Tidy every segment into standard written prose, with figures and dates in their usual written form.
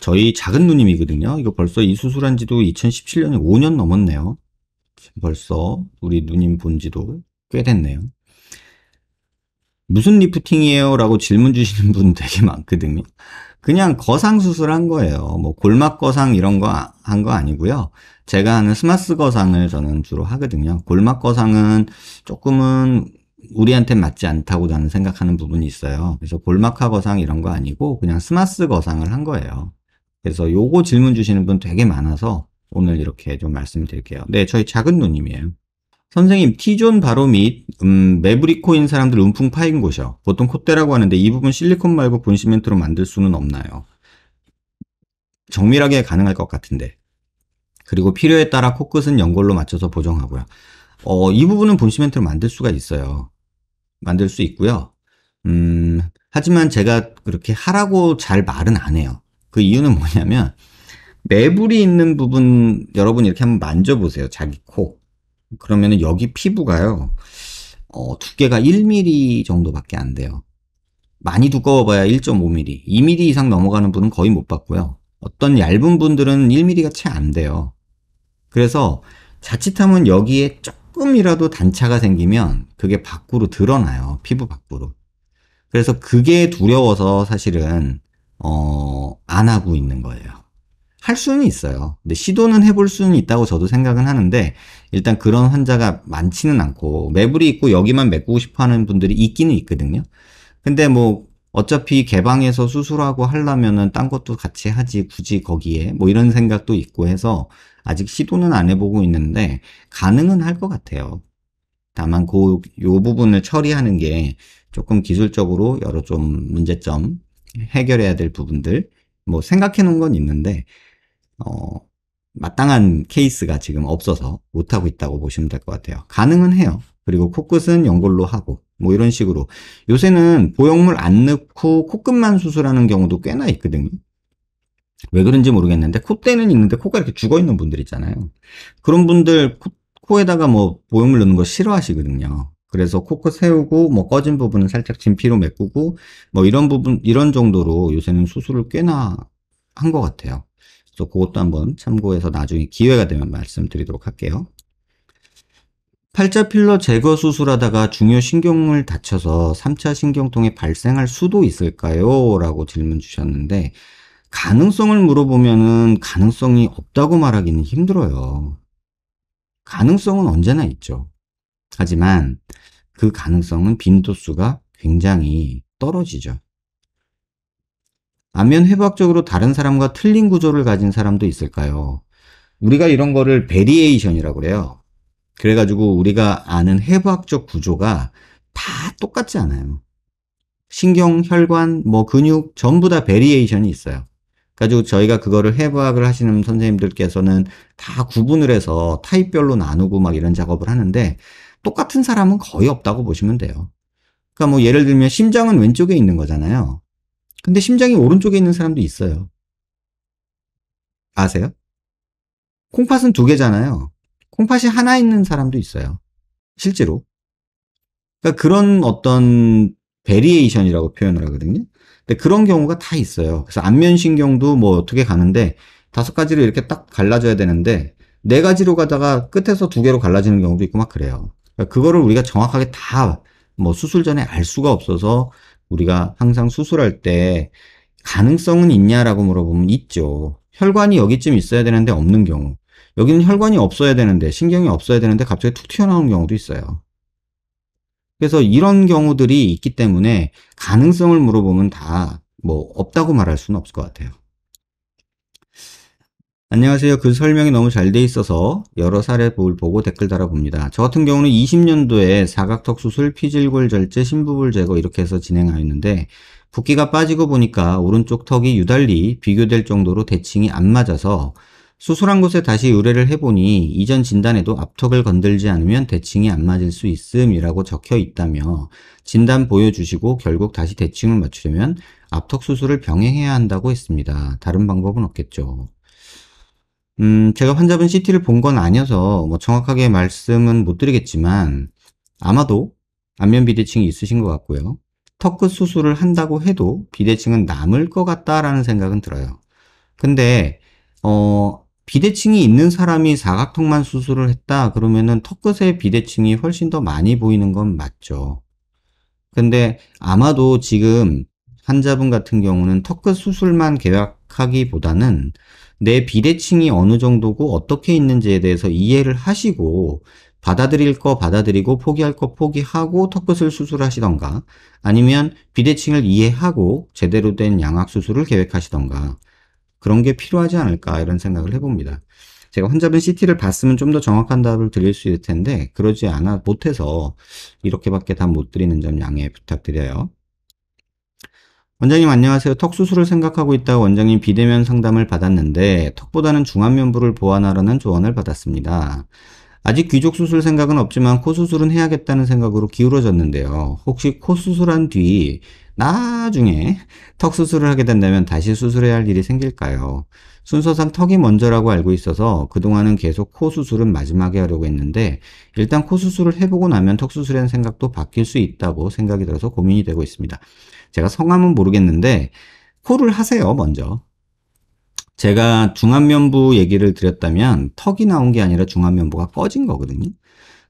저희 작은 누님이거든요. 이거 벌써 이 수술한 지도 2017년이 5년 넘었네요. 벌써 우리 누님 본 지도 꽤 됐네요. 무슨 리프팅이에요? 라고 질문 주시는 분 되게 많거든요. 그냥 거상 수술한 거예요. 뭐 골막 거상 이런 거 한 거 아니고요. 제가 하는 스마스 거상을 저는 주로 하거든요. 골막 거상은 조금은 우리한테 맞지 않다고 나는 생각하는 부분이 있어요. 그래서 골막하 거상 이런 거 아니고 그냥 스마스 거상을 한 거예요. 그래서 요거 질문 주시는 분 되게 많아서 오늘 이렇게 좀 말씀드릴게요. 네, 저희 작은 누님이에요. 선생님, T존 바로 및 매브리코인 사람들 움풍 파인 곳이요. 보통 콧대라고 하는데 이 부분 실리콘 말고 본시멘트로 만들 수는 없나요? 정밀하게 가능할 것 같은데. 그리고 필요에 따라 코끝은 연골로 맞춰서 보정하고요. 이 부분은 본시멘트로 만들 수가 있어요. 만들 수 있고요. 하지만 제가 그렇게 하라고 잘 말은 안 해요. 그 이유는 뭐냐면 매불이 있는 부분 여러분 이렇게 한번 만져보세요. 자기 코. 그러면은 여기 피부가요. 두께가 1mm 정도밖에 안 돼요. 많이 두꺼워봐야 1.5mm, 2mm 이상 넘어가는 분은 거의 못 봤고요. 어떤 얇은 분들은 1mm가 채 안 돼요. 그래서 자칫하면 여기에 조금이라도 단차가 생기면 그게 밖으로 드러나요. 피부 밖으로. 그래서 그게 두려워서 사실은 안 하고 있는 거예요. 할 수는 있어요. 근데 시도는 해볼 수는 있다고 저도 생각은 하는데 일단 그런 환자가 많지는 않고 매불이 있고 여기만 메꾸고 싶어 하는 분들이 있기는 있거든요. 근데 뭐 어차피 개방해서 수술하고 하려면은 딴 것도 같이 하지 굳이 거기에 뭐 이런 생각도 있고 해서 아직 시도는 안 해보고 있는데 가능은 할 것 같아요. 다만 요 부분을 처리하는 게 조금 기술적으로 여러 좀 문제점 해결해야 될 부분들 뭐 생각해 놓은 건 있는데 마땅한 케이스가 지금 없어서 못하고 있다고 보시면 될 것 같아요. 가능은 해요. 그리고 코끝은 연골로 하고 뭐 이런 식으로 요새는 보형물 안 넣고 코끝만 수술하는 경우도 꽤나 있거든요. 왜 그런지 모르겠는데 콧대는 있는데 코가 이렇게 죽어 있는 분들 있잖아요. 그런 분들 코에다가 뭐 보형물 넣는 거 싫어하시거든요. 그래서 코끝 세우고 뭐 꺼진 부분은 살짝 진피로 메꾸고 뭐 이런 부분 이런 정도로 요새는 수술을 꽤나 한 것 같아요. 그래서 그것도 한번 참고해서 나중에 기회가 되면 말씀드리도록 할게요. 팔자 필러 제거 수술하다가 중요 신경을 다쳐서 3차 신경통이 발생할 수도 있을까요? 라고 질문 주셨는데 가능성을 물어보면은 가능성이 없다고 말하기는 힘들어요. 가능성은 언제나 있죠. 하지만 그 가능성은 빈도수가 굉장히 떨어지죠. 안면 해부학적으로 다른 사람과 틀린 구조를 가진 사람도 있을까요? 우리가 이런 거를 베리에이션이라고 그래요. 그래가지고 우리가 아는 해부학적 구조가 다 똑같지 않아요. 신경, 혈관, 뭐 근육 전부 다 베리에이션이 있어요. 가지고 저희가 그거를 해부학을 하시는 선생님들께서는 다 구분을 해서 타입별로 나누고 막 이런 작업을 하는데 똑같은 사람은 거의 없다고 보시면 돼요. 그러니까 뭐 예를 들면 심장은 왼쪽에 있는 거잖아요. 근데 심장이 오른쪽에 있는 사람도 있어요. 아세요? 콩팥은 두 개잖아요. 콩팥이 하나 있는 사람도 있어요. 실제로. 그러니까 그런 어떤 베리에이션이라고 표현을 하거든요. 근데 그런 경우가 다 있어요. 그래서 안면신경도 뭐 어떻게 가는데 5가지로 이렇게 딱 갈라져야 되는데 4가지로 가다가 끝에서 2개로 갈라지는 경우도 있고 막 그래요. 그러니까 그거를 우리가 정확하게 다 뭐 수술 전에 알 수가 없어서 우리가 항상 수술할 때 가능성은 있냐라고 물어보면 있죠. 혈관이 여기쯤 있어야 되는데 없는 경우. 여기는 혈관이 없어야 되는데 신경이 없어야 되는데 갑자기 툭 튀어나오는 경우도 있어요. 그래서 이런 경우들이 있기 때문에 가능성을 물어보면 다 뭐 없다고 말할 수는 없을 것 같아요. 안녕하세요. 그 설명이 너무 잘 돼 있어서 여러 사례 보고 댓글 달아봅니다. 저 같은 경우는 20년도에 사각턱 수술, 피질골 절제, 심부볼 제거 이렇게 해서 진행하였는데 붓기가 빠지고 보니까 오른쪽 턱이 유달리 비교될 정도로 대칭이 안 맞아서 수술한 곳에 다시 의뢰를 해보니 이전 진단에도 앞턱을 건들지 않으면 대칭이 안 맞을 수 있음이라고 적혀 있다며 진단 보여주시고 결국 다시 대칭을 맞추려면 앞턱 수술을 병행해야 한다고 했습니다. 다른 방법은 없겠죠. 제가 환자분 CT를 본 건 아니어서 뭐 정확하게 말씀은 못 드리겠지만 아마도 안면 비대칭이 있으신 것 같고요. 턱끝 수술을 한다고 해도 비대칭은 남을 것 같다라는 생각은 들어요. 근데 비대칭이 있는 사람이 사각턱만 수술을 했다 그러면은 턱끝에 비대칭이 훨씬 더 많이 보이는 건 맞죠. 근데 아마도 지금 환자분 같은 경우는 턱끝 수술만 계획하기보다는 내 비대칭이 어느 정도고 어떻게 있는지에 대해서 이해를 하시고 받아들일 거 받아들이고 포기할 거 포기하고 턱끝을 수술하시던가 아니면 비대칭을 이해하고 제대로 된 양악 수술을 계획하시던가 그런 게 필요하지 않을까 이런 생각을 해봅니다. 제가 환자분 CT를 봤으면 좀 더 정확한 답을 드릴 수 있을 텐데 그러지 않아 못해서 이렇게밖에 답 못 드리는 점 양해 부탁드려요. 원장님 안녕하세요. 턱 수술을 생각하고 있다가 원장님 비대면 상담을 받았는데 턱보다는 중안면부를 보완하라는 조언을 받았습니다. 아직 귀족 수술 생각은 없지만 코 수술은 해야겠다는 생각으로 기울어졌는데요. 혹시 코 수술한 뒤 나중에 턱 수술을 하게 된다면 다시 수술해야 할 일이 생길까요? 순서상 턱이 먼저라고 알고 있어서 그동안은 계속 코 수술은 마지막에 하려고 했는데 일단 코 수술을 해보고 나면 턱 수술이라는 생각도 바뀔 수 있다고 생각이 들어서 고민이 되고 있습니다. 제가 성함은 모르겠는데 코를 하세요 먼저. 제가 중안면부 얘기를 드렸다면 턱이 나온 게 아니라 중안면부가 꺼진 거거든요.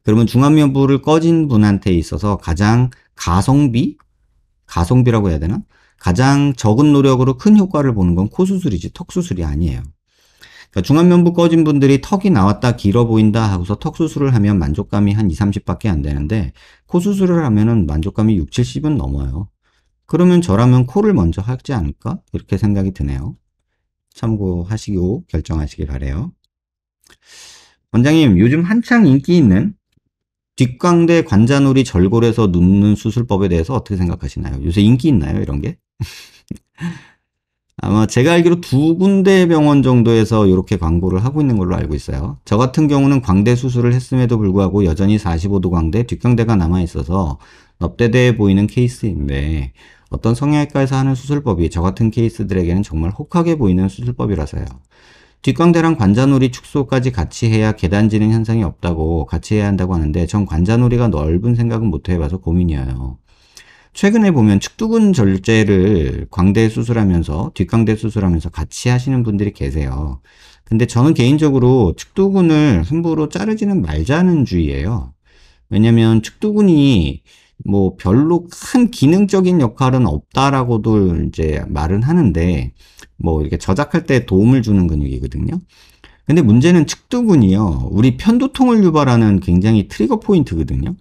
그러면 중안면부를 꺼진 분한테 있어서 가장 가성비라고 해야 되나? 가장 적은 노력으로 큰 효과를 보는 건 코 수술이지 턱 수술이 아니에요. 그러니까 중안면부 꺼진 분들이 턱이 나왔다 길어 보인다 하고서 턱 수술을 하면 만족감이 한 2, 30밖에 안 되는데 코 수술을 하면은 만족감이 6, 70은 넘어요. 그러면 저라면 코를 먼저 하지 않을까? 이렇게 생각이 드네요. 참고하시고 결정하시기 바래요. 원장님, 요즘 한창 인기 있는 뒷광대 관자놀이 절골에서 눕는 수술법에 대해서 어떻게 생각하시나요? 요새 인기 있나요, 이런 게? 아마 제가 알기로 두 군데 병원 정도에서 이렇게 광고를 하고 있는 걸로 알고 있어요. 저 같은 경우는 광대 수술을 했음에도 불구하고 여전히 45도 광대, 뒷광대가 남아있어서 넙대대해 보이는 케이스인데 어떤 성형외과에서 하는 수술법이 저 같은 케이스들에게는 정말 혹하게 보이는 수술법이라서요. 뒷광대랑 관자놀이 축소까지 같이 해야 계단지는 현상이 없다고 같이 해야 한다고 하는데 전 관자놀이가 넓은 생각은 못 해봐서 고민이에요. 최근에 보면 측두근 절제를 광대 수술하면서 뒷광대 수술하면서 같이 하시는 분들이 계세요. 근데 저는 개인적으로 측두근을 함부로 자르지는 말자는 주의예요. 왜냐면 측두근이 뭐 별로 큰 기능적인 역할은 없다라고도 이제 말은 하는데 뭐 이렇게 저작할 때 도움을 주는 근육이거든요. 근데 문제는 측두근이요. 우리 편두통을 유발하는 굉장히 트리거 포인트거든요.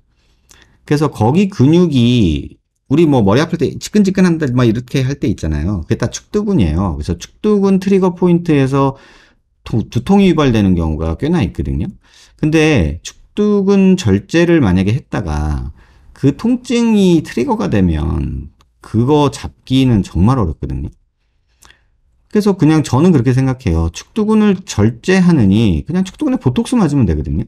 그래서 거기 근육이 우리 뭐 머리 아플 때 지끈지끈한다 막 이렇게 할 때 있잖아요. 그게 다 측두근이에요. 그래서 측두근 트리거 포인트에서 두통이 유발되는 경우가 꽤나 있거든요. 근데 측두근 절제를 만약에 했다가 그 통증이 트리거가 되면 그거 잡기는 정말 어렵거든요. 그래서 그냥 저는 그렇게 생각해요. 측두근을 절제하느니 그냥 측두근에 보톡스 맞으면 되거든요.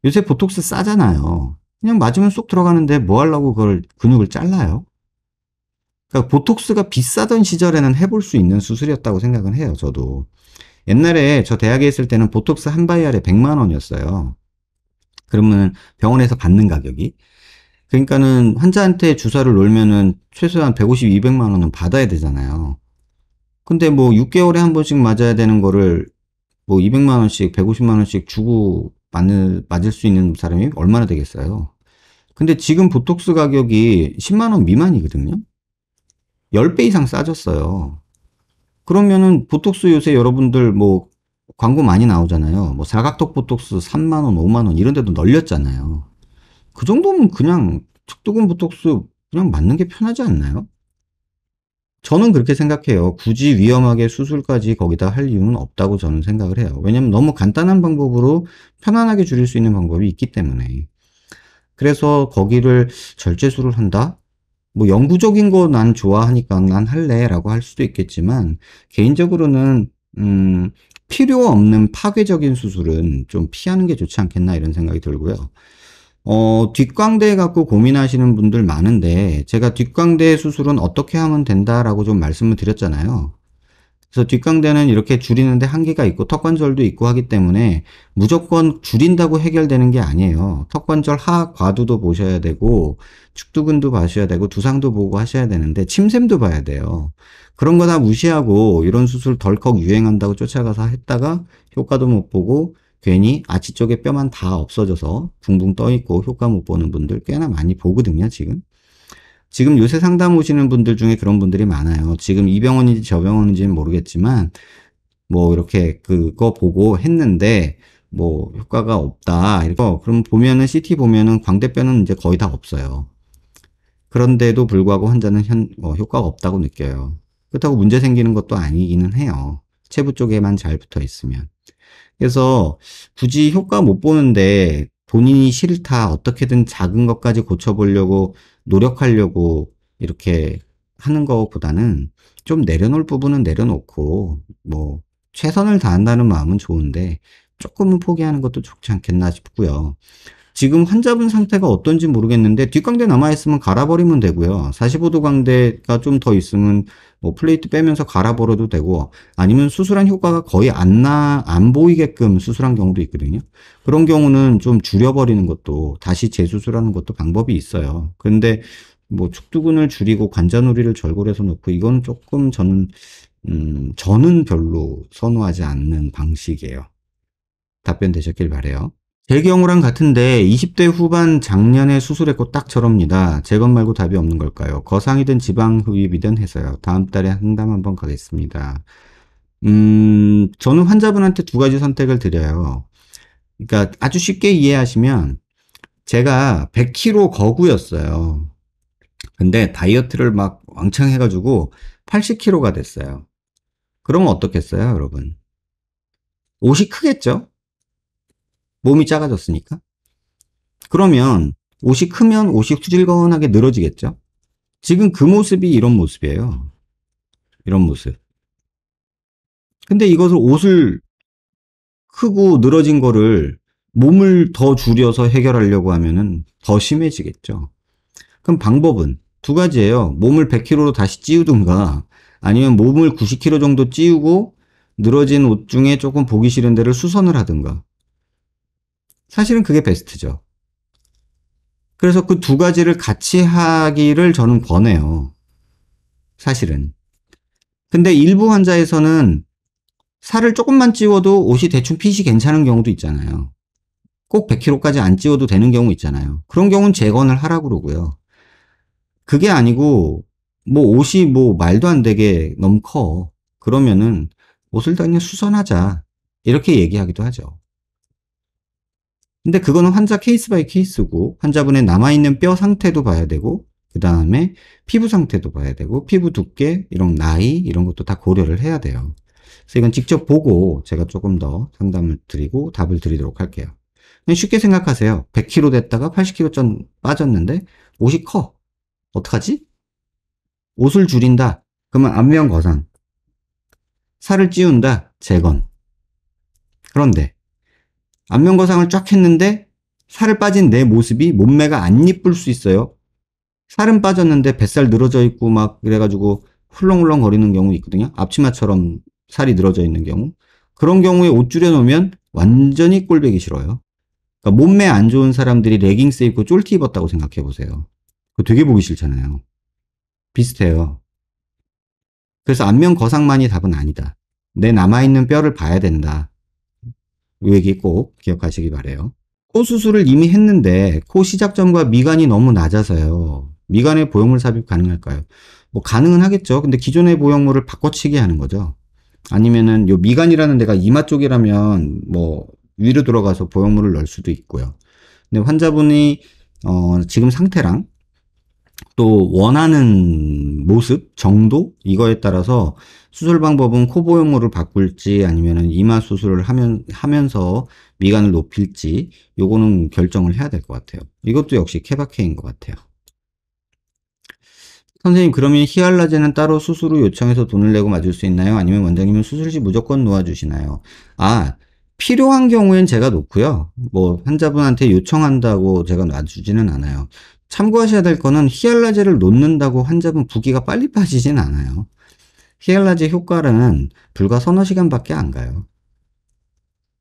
요새 보톡스 싸잖아요. 그냥 맞으면 쏙 들어가는데 뭐 하려고 그걸 근육을 잘라요? 그러니까 보톡스가 비싸던 시절에는 해볼 수 있는 수술이었다고 생각은 해요, 저도. 옛날에 저 대학에 있을 때는 보톡스 한 바이알에 100만 원이었어요. 그러면 병원에서 받는 가격이. 그러니까는 환자한테 주사를 놓으면은 최소한 150, 200만 원은 받아야 되잖아요. 근데 뭐 6개월에 한 번씩 맞아야 되는 거를 뭐 200만 원씩, 150만 원씩 주고 맞을 수 있는 사람이 얼마나 되겠어요? 근데 지금 보톡스 가격이 10만 원 미만이거든요? 10배 이상 싸졌어요. 그러면은 보톡스 요새 여러분들 뭐 광고 많이 나오잖아요. 뭐 사각턱 보톡스 3만 원, 5만 원 이런 데도 널렸잖아요. 그 정도면 그냥 측두근 보톡스 그냥 맞는 게 편하지 않나요? 저는 그렇게 생각해요. 굳이 위험하게 수술까지 거기다 할 이유는 없다고 저는 생각을 해요. 왜냐면 너무 간단한 방법으로 편안하게 줄일 수 있는 방법이 있기 때문에. 그래서 거기를 절제술을 한다? 뭐 영구적인 거 난 좋아하니까 난 할래 라고 할 수도 있겠지만 개인적으로는 필요 없는 파괴적인 수술은 좀 피하는 게 좋지 않겠나 이런 생각이 들고요. 뒷광대 갖고 고민하시는 분들 많은데 제가 뒷광대 수술은 어떻게 하면 된다라고 좀 말씀을 드렸잖아요. 그래서 뒷광대는 이렇게 줄이는데 한계가 있고 턱관절도 있고 하기 때문에 무조건 줄인다고 해결되는 게 아니에요. 턱관절 하과두도 보셔야 되고 축두근도 봐셔야 되고 두상도 보고 하셔야 되는데 침샘도 봐야 돼요. 그런 거 다 무시하고 이런 수술 덜컥 유행한다고 쫓아가서 했다가 효과도 못 보고 괜히 아치 쪽에 뼈만 다 없어져서 붕붕 떠 있고 효과 못 보는 분들 꽤나 많이 보거든요, 지금. 지금 요새 상담 오시는 분들 중에 그런 분들이 많아요. 지금 이 병원인지 저 병원인지는 모르겠지만, 뭐, 이렇게 그거 보고 했는데, 뭐, 효과가 없다. 이렇게. 그럼 보면은, CT 보면은 광대뼈는 이제 거의 다 없어요. 그런데도 불구하고 환자는 효과가 없다고 느껴요. 그렇다고 문제 생기는 것도 아니기는 해요. 체부 쪽에만 잘 붙어 있으면. 그래서 굳이 효과 못 보는데 본인이 싫다, 어떻게든 작은 것까지 고쳐보려고 노력하려고 이렇게 하는 것보다는 좀 내려놓을 부분은 내려놓고 뭐 최선을 다한다는 마음은 좋은데 조금은 포기하는 것도 좋지 않겠나 싶고요. 지금 환자분 상태가 어떤지 모르겠는데 뒷광대 남아있으면 갈아버리면 되고요. 45도 광대가 좀 더 있으면 뭐 플레이트 빼면서 갈아버려도 되고 아니면 수술한 효과가 거의 안 보이게끔 수술한 경우도 있거든요. 그런 경우는 좀 줄여버리는 것도 다시 재수술하는 것도 방법이 있어요. 그런데 뭐 축두근을 줄이고 관자놀이를 절골해서 놓고 이건 조금 저는 별로 선호하지 않는 방식이에요. 답변 되셨길 바래요. 제 경우랑 같은데 20대 후반 작년에 수술했고 딱 저럽니다. 제 것 말고 답이 없는 걸까요? 거상이든 지방흡입이든 해서요. 다음 달에 상담 한번 가겠습니다. 저는 환자분한테 두 가지 선택을 드려요. 그러니까 아주 쉽게 이해하시면 제가 100kg 거구였어요. 근데 다이어트를 막 왕창 해가지고 80kg가 됐어요. 그러면 어떻겠어요, 여러분? 옷이 크겠죠? 몸이 작아졌으니까. 그러면 옷이 크면 옷이 후질건하게 늘어지겠죠? 지금 그 모습이 이런 모습이에요. 이런 모습. 근데 이것을 옷을 크고 늘어진 거를 몸을 더 줄여서 해결하려고 하면은 더 심해지겠죠. 그럼 방법은 두 가지예요. 몸을 100kg로 다시 찌우든가 아니면 몸을 90kg 정도 찌우고 늘어진 옷 중에 조금 보기 싫은 데를 수선을 하든가. 사실은 그게 베스트죠. 그래서 그 두 가지를 같이 하기를 저는 권해요. 사실은. 근데 일부 환자에서는 살을 조금만 찌워도 옷이 대충 핏이 괜찮은 경우도 있잖아요. 꼭 100kg까지 안 찌워도 되는 경우 있잖아요. 그런 경우는 재건을 하라고 그러고요. 그게 아니고 뭐 옷이 뭐 말도 안 되게 너무 커. 그러면은 옷을 그냥 수선하자. 이렇게 얘기하기도 하죠. 근데 그거는 환자 케이스 바이 케이스고 환자분의 남아있는 뼈 상태도 봐야 되고 그 다음에 피부 상태도 봐야 되고 피부 두께, 이런 나이 이런 것도 다 고려를 해야 돼요. 그래서 이건 직접 보고 제가 조금 더 상담을 드리고 답을 드리도록 할게요. 그냥 쉽게 생각하세요. 100kg 됐다가 80kg 전 빠졌는데 옷이 커. 어떡하지? 옷을 줄인다. 그러면 안면 거상. 살을 찌운다. 재건. 그런데 안면 거상을 쫙 했는데 살을 빠진 내 모습이 몸매가 안 이쁠 수 있어요. 살은 빠졌는데 뱃살 늘어져 있고 막 그래가지고 훌렁훌렁 거리는 경우 있거든요. 앞치마처럼 살이 늘어져 있는 경우. 그런 경우에 옷 줄여놓으면 완전히 꼴보기 싫어요. 그러니까 몸매 안 좋은 사람들이 레깅스 입고 쫄티 입었다고 생각해 보세요. 그거 되게 보기 싫잖아요. 비슷해요. 그래서 안면 거상만이 답은 아니다. 내 남아있는 뼈를 봐야 된다. 이 얘기 꼭 기억하시기 바래요. 코 수술을 이미 했는데 코 시작점과 미간이 너무 낮아서요. 미간에 보형물 삽입 가능할까요? 뭐 가능은 하겠죠. 근데 기존의 보형물을 바꿔치기 하는 거죠. 아니면은 요 미간이라는 데가 이마 쪽이라면 뭐 위로 들어가서 보형물을 넣을 수도 있고요. 근데 환자분이 지금 상태랑 또 원하는 모습, 정도 이거에 따라서 수술 방법은 코 보형물을 바꿀지 아니면은 이마 수술을 하면서 미간을 높일지 요거는 결정을 해야 될 것 같아요. 이것도 역시 케바케인 것 같아요. 선생님, 그러면 히알라제는 따로 수술 후 요청해서 돈을 내고 맞을 수 있나요? 아니면 원장님은 수술 시 무조건 놓아주시나요? 필요한 경우엔 제가 놓고요. 뭐 환자분한테 요청한다고 제가 놔주지는 않아요. 참고하셔야 될 거는 히알라제를 놓는다고 환자분 붓기가 빨리 빠지진 않아요. 히알라지 효과는 불과 서너 시간밖에 안 가요.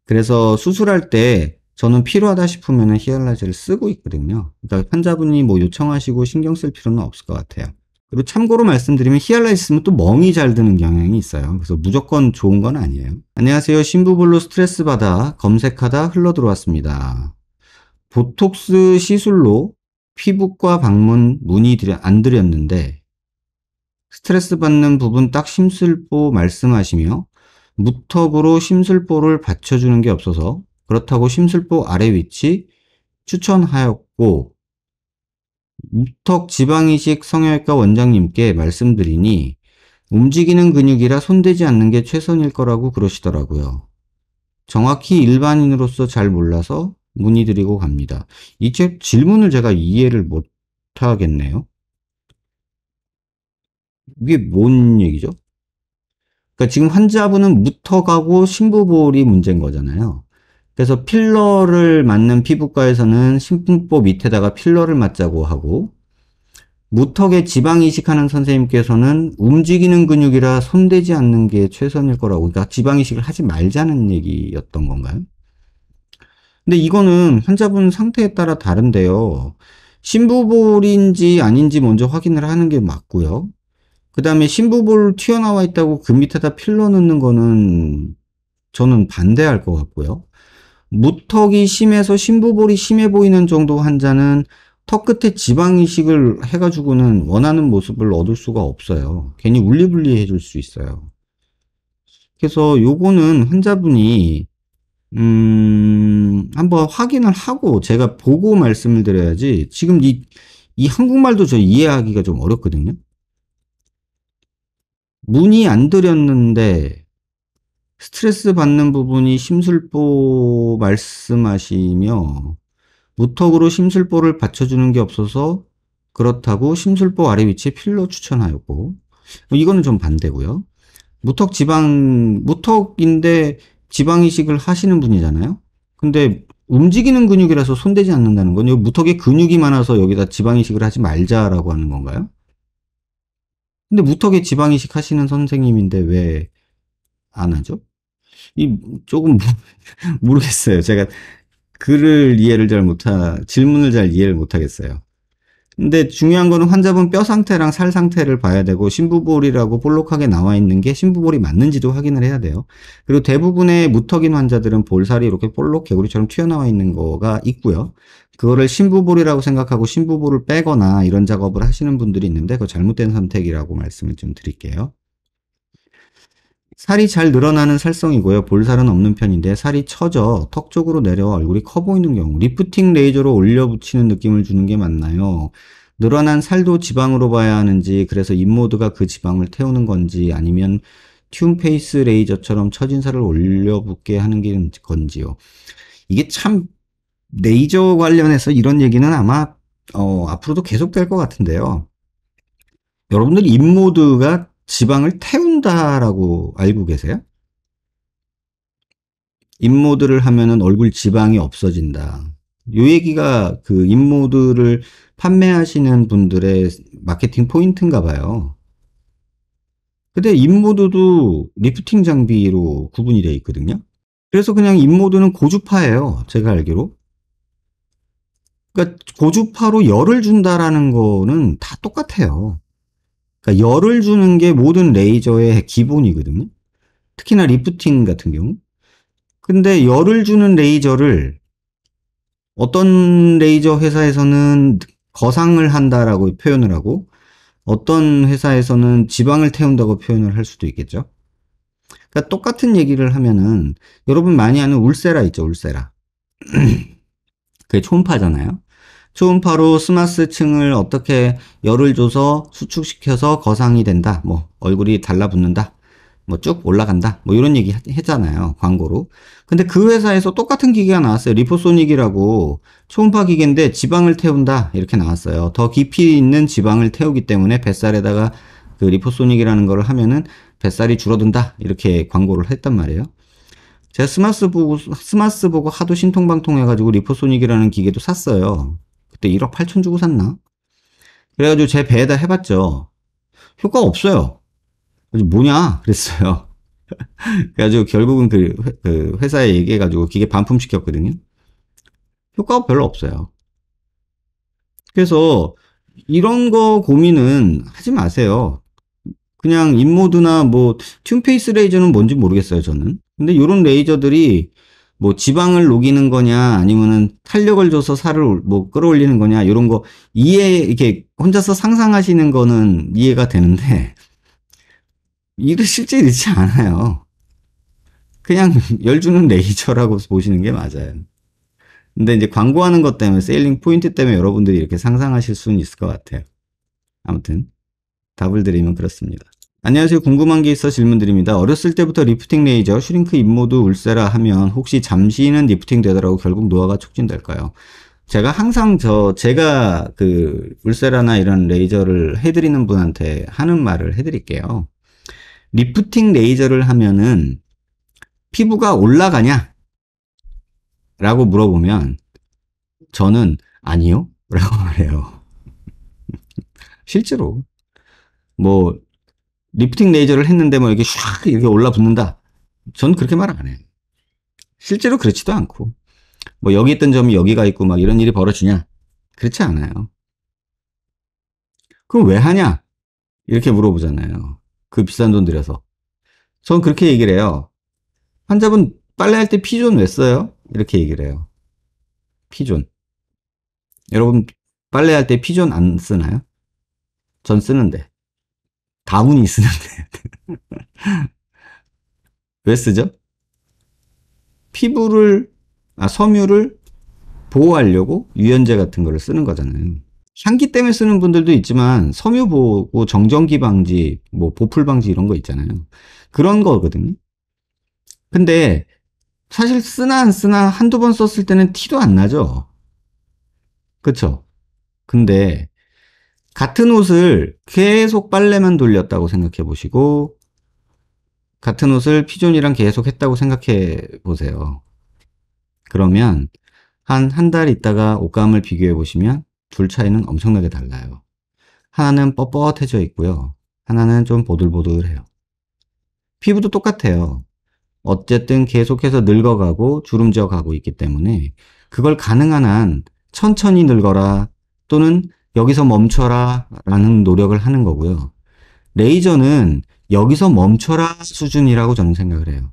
그래서 수술할 때 저는 필요하다 싶으면 히알라지를 쓰고 있거든요. 그러니까 환자분이 뭐 요청하시고 신경 쓸 필요는 없을 것 같아요. 그리고 참고로 말씀드리면 히알라지 쓰면 또 멍이 잘 드는 경향이 있어요. 그래서 무조건 좋은 건 아니에요. 안녕하세요. 신부볼로 스트레스 받아 검색하다 흘러 들어왔습니다. 보톡스 시술로 피부과 방문 문의 안 드렸는데 스트레스 받는 부분 딱 심술보 말씀하시며 무턱으로 심술보를 받쳐주는 게 없어서 그렇다고 심술보 아래 위치 추천하였고 무턱 지방이식 성형외과 원장님께 말씀드리니 움직이는 근육이라 손대지 않는 게 최선일 거라고 그러시더라고요. 정확히 일반인으로서 잘 몰라서 문의드리고 갑니다. 이 질문을 제가 이해를 못 하겠네요. 이게 뭔 얘기죠? 그러니까 지금 환자분은 무턱하고 심부볼이 문제인 거잖아요. 그래서 필러를 맞는 피부과에서는 심부보 밑에다가 필러를 맞자고 하고 무턱에 지방 이식하는 선생님께서는 움직이는 근육이라 손대지 않는 게 최선일 거라고. 그러니까 지방 이식을 하지 말자는 얘기였던 건가요? 근데 이거는 환자분 상태에 따라 다른데요. 심부볼인지 아닌지 먼저 확인을 하는 게 맞고요. 그 다음에 심부볼 튀어나와 있다고 그 밑에다 필러 넣는 거는 저는 반대할 것 같고요. 무턱이 심해서 심부볼이 심해 보이는 정도 환자는 턱 끝에 지방 이식을 해가지고는 원하는 모습을 얻을 수가 없어요. 괜히 울리불리 해줄 수 있어요. 그래서 요거는 환자분이 한번 확인을 하고 제가 보고 말씀을 드려야지. 지금 이 한국말도 저 이해하기가 좀 어렵거든요. 문의 안 드렸는데 스트레스 받는 부분이 심술보 말씀하시며 무턱으로 심술보를 받쳐주는 게 없어서 그렇다고 심술보 아래 위치에 필러 추천하였고 이거는 좀 반대고요. 무턱인데 지방 이식을 하시는 분이잖아요. 근데 움직이는 근육이라서 손대지 않는다는 건 무턱에 근육이 많아서 여기다 지방 이식을 하지 말자라고 하는 건가요? 근데 무턱에 지방 이식 하시는 선생님인데 왜 안 하죠? 이 조금 모르겠어요. 제가 질문을 잘 이해를 못 하겠어요. 근데 중요한 거는 환자분 뼈 상태랑 살 상태를 봐야 되고 심부볼이라고 볼록하게 나와 있는 게 심부볼이 맞는지도 확인을 해야 돼요. 그리고 대부분의 무턱인 환자들은 볼살이 이렇게 볼록 개구리처럼 튀어나와 있는 거가 있고요. 그거를 심부볼이라고 생각하고 심부볼을 빼거나 이런 작업을 하시는 분들이 있는데 그거 잘못된 선택이라고 말씀을 좀 드릴게요. 살이 잘 늘어나는 살성이고요. 볼살은 없는 편인데 살이 처져 턱 쪽으로 내려와 얼굴이 커 보이는 경우 리프팅 레이저로 올려 붙이는 느낌을 주는 게 맞나요? 늘어난 살도 지방으로 봐야 하는지 그래서 인모드가 그 지방을 태우는 건지 아니면 튠페이스 레이저처럼 처진 살을 올려 붙게 하는 게 건지요. 이게 참 레이저 관련해서 이런 얘기는 아마 앞으로도 계속될 것 같은데요. 여러분들 인모드가 지방을 태운다라고 알고 계세요? 인모드를 하면은 얼굴 지방이 없어진다. 요 얘기가 그 인모드를 판매하시는 분들의 마케팅 포인트인가 봐요. 근데 인모드도 리프팅 장비로 구분이 되어 있거든요. 그래서 그냥 인모드는 고주파예요. 제가 알기로. 그러니까 고주파로 열을 준다라는 거는 다 똑같아요. 그러니까 열을 주는 게 모든 레이저의 기본이거든요. 특히나 리프팅 같은 경우. 근데 열을 주는 레이저를 어떤 레이저 회사에서는 거상을 한다라고 표현을 하고 어떤 회사에서는 지방을 태운다고 표현을 할 수도 있겠죠. 그러니까 똑같은 얘기를 하면은 여러분 많이 아는 울세라 있죠, 울세라. 그게 초음파잖아요. 초음파로 스마스층을 어떻게 열을 줘서 수축시켜서 거상이 된다. 뭐 얼굴이 달라붙는다. 뭐 쭉 올라간다. 뭐 이런 얘기 했잖아요. 광고로. 근데 그 회사에서 똑같은 기계가 나왔어요. 리포소닉이라고 초음파 기계인데 지방을 태운다. 이렇게 나왔어요. 더 깊이 있는 지방을 태우기 때문에 뱃살에다가 그 리포소닉이라는 걸 하면은 뱃살이 줄어든다. 이렇게 광고를 했단 말이에요. 제가 스마스 보고 하도 신통방통해가지고 리포소닉이라는 기계도 샀어요. 그때 1억 8천 주고 샀나? 그래가지고 제 배에다 해봤죠. 효과 없어요. 그래서 뭐냐? 그랬어요. 그래가지고 결국은 그 회사에 얘기해가지고 기계 반품시켰거든요. 효과가 별로 없어요. 그래서 이런 거 고민은 하지 마세요. 그냥 인모드나 뭐 튠페이스 레이저는 뭔지 모르겠어요, 저는. 근데 이런 레이저들이 뭐 지방을 녹이는 거냐 아니면은 탄력을 줘서 살을 뭐 끌어올리는 거냐 이런 거 이렇게 혼자서 상상하시는 거는 이해가 되는데 이게 실제 이렇지 않아요. 그냥 열 주는 레이저라고 보시는 게 맞아요. 근데 이제 광고하는 것 때문에 세일링 포인트 때문에 여러분들이 이렇게 상상하실 수는 있을 것 같아요. 아무튼 답을 드리면 그렇습니다. 안녕하세요. 궁금한 게 있어 질문 드립니다. 어렸을 때부터 리프팅 레이저, 슈링크 인모드 울세라 하면 혹시 잠시는 리프팅 되더라고 결국 노화가 촉진될까요? 제가 항상 제가 그 울세라나 이런 레이저를 해드리는 분한테 하는 말을 해드릴게요. 리프팅 레이저를 하면은 피부가 올라가냐? 라고 물어보면 저는 아니요? 라고 말해요. 실제로. 뭐 리프팅 레이저를 했는데 뭐 이렇게 샥 이렇게 올라붙는다. 전 그렇게 말 안 해요. 실제로 그렇지도 않고. 뭐 여기 있던 점이 여기가 있고 막 이런 일이 벌어지냐? 그렇지 않아요. 그럼 왜 하냐? 이렇게 물어보잖아요. 그 비싼 돈 들여서. 전 그렇게 얘기를 해요. 환자분 빨래할 때 피존 왜 써요? 이렇게 얘기를 해요. 피존. 여러분 빨래할 때 피존 안 쓰나요? 전 쓰는데. 다운이 쓰는데. 왜 쓰죠? 피부를, 섬유를 보호하려고 유연제 같은 거를 쓰는 거잖아요. 향기 때문에 쓰는 분들도 있지만 섬유 보호, 정전기 방지, 뭐 보풀 방지 이런 거 있잖아요. 그런 거거든요. 근데 사실 쓰나 안 쓰나 한두 번 썼을 때는 티도 안 나죠. 그쵸? 근데 같은 옷을 계속 빨래만 돌렸다고 생각해 보시고 같은 옷을 피존이랑 계속 했다고 생각해 보세요. 그러면 한 달 있다가 옷감을 비교해 보시면 둘 차이는 엄청나게 달라요. 하나는 뻣뻣해져 있고요. 하나는 좀 보들보들해요. 피부도 똑같아요. 어쨌든 계속해서 늙어가고 주름져 가고 있기 때문에 그걸 가능한 한 천천히 늙어라 또는 여기서 멈춰라 라는 노력을 하는 거고요. 레이저는 여기서 멈춰라 수준이라고 저는 생각을 해요.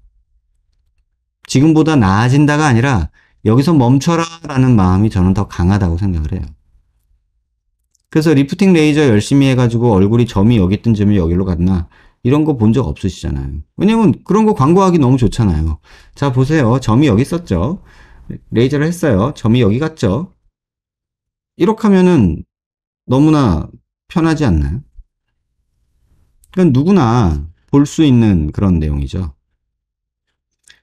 지금보다 나아진다가 아니라 여기서 멈춰라 라는 마음이 저는 더 강하다고 생각을 해요. 그래서 리프팅 레이저 열심히 해가지고 얼굴이 점이 여기 있던 점이 여기로 갔나 이런 거 본 적 없으시잖아요. 왜냐면 그런 거 광고하기 너무 좋잖아요. 자 보세요. 점이 여기 있었죠. 레이저를 했어요. 점이 여기 갔죠. 이렇게 하면은 너무나 편하지 않나요? 그건 누구나 볼 수 있는 그런 내용이죠.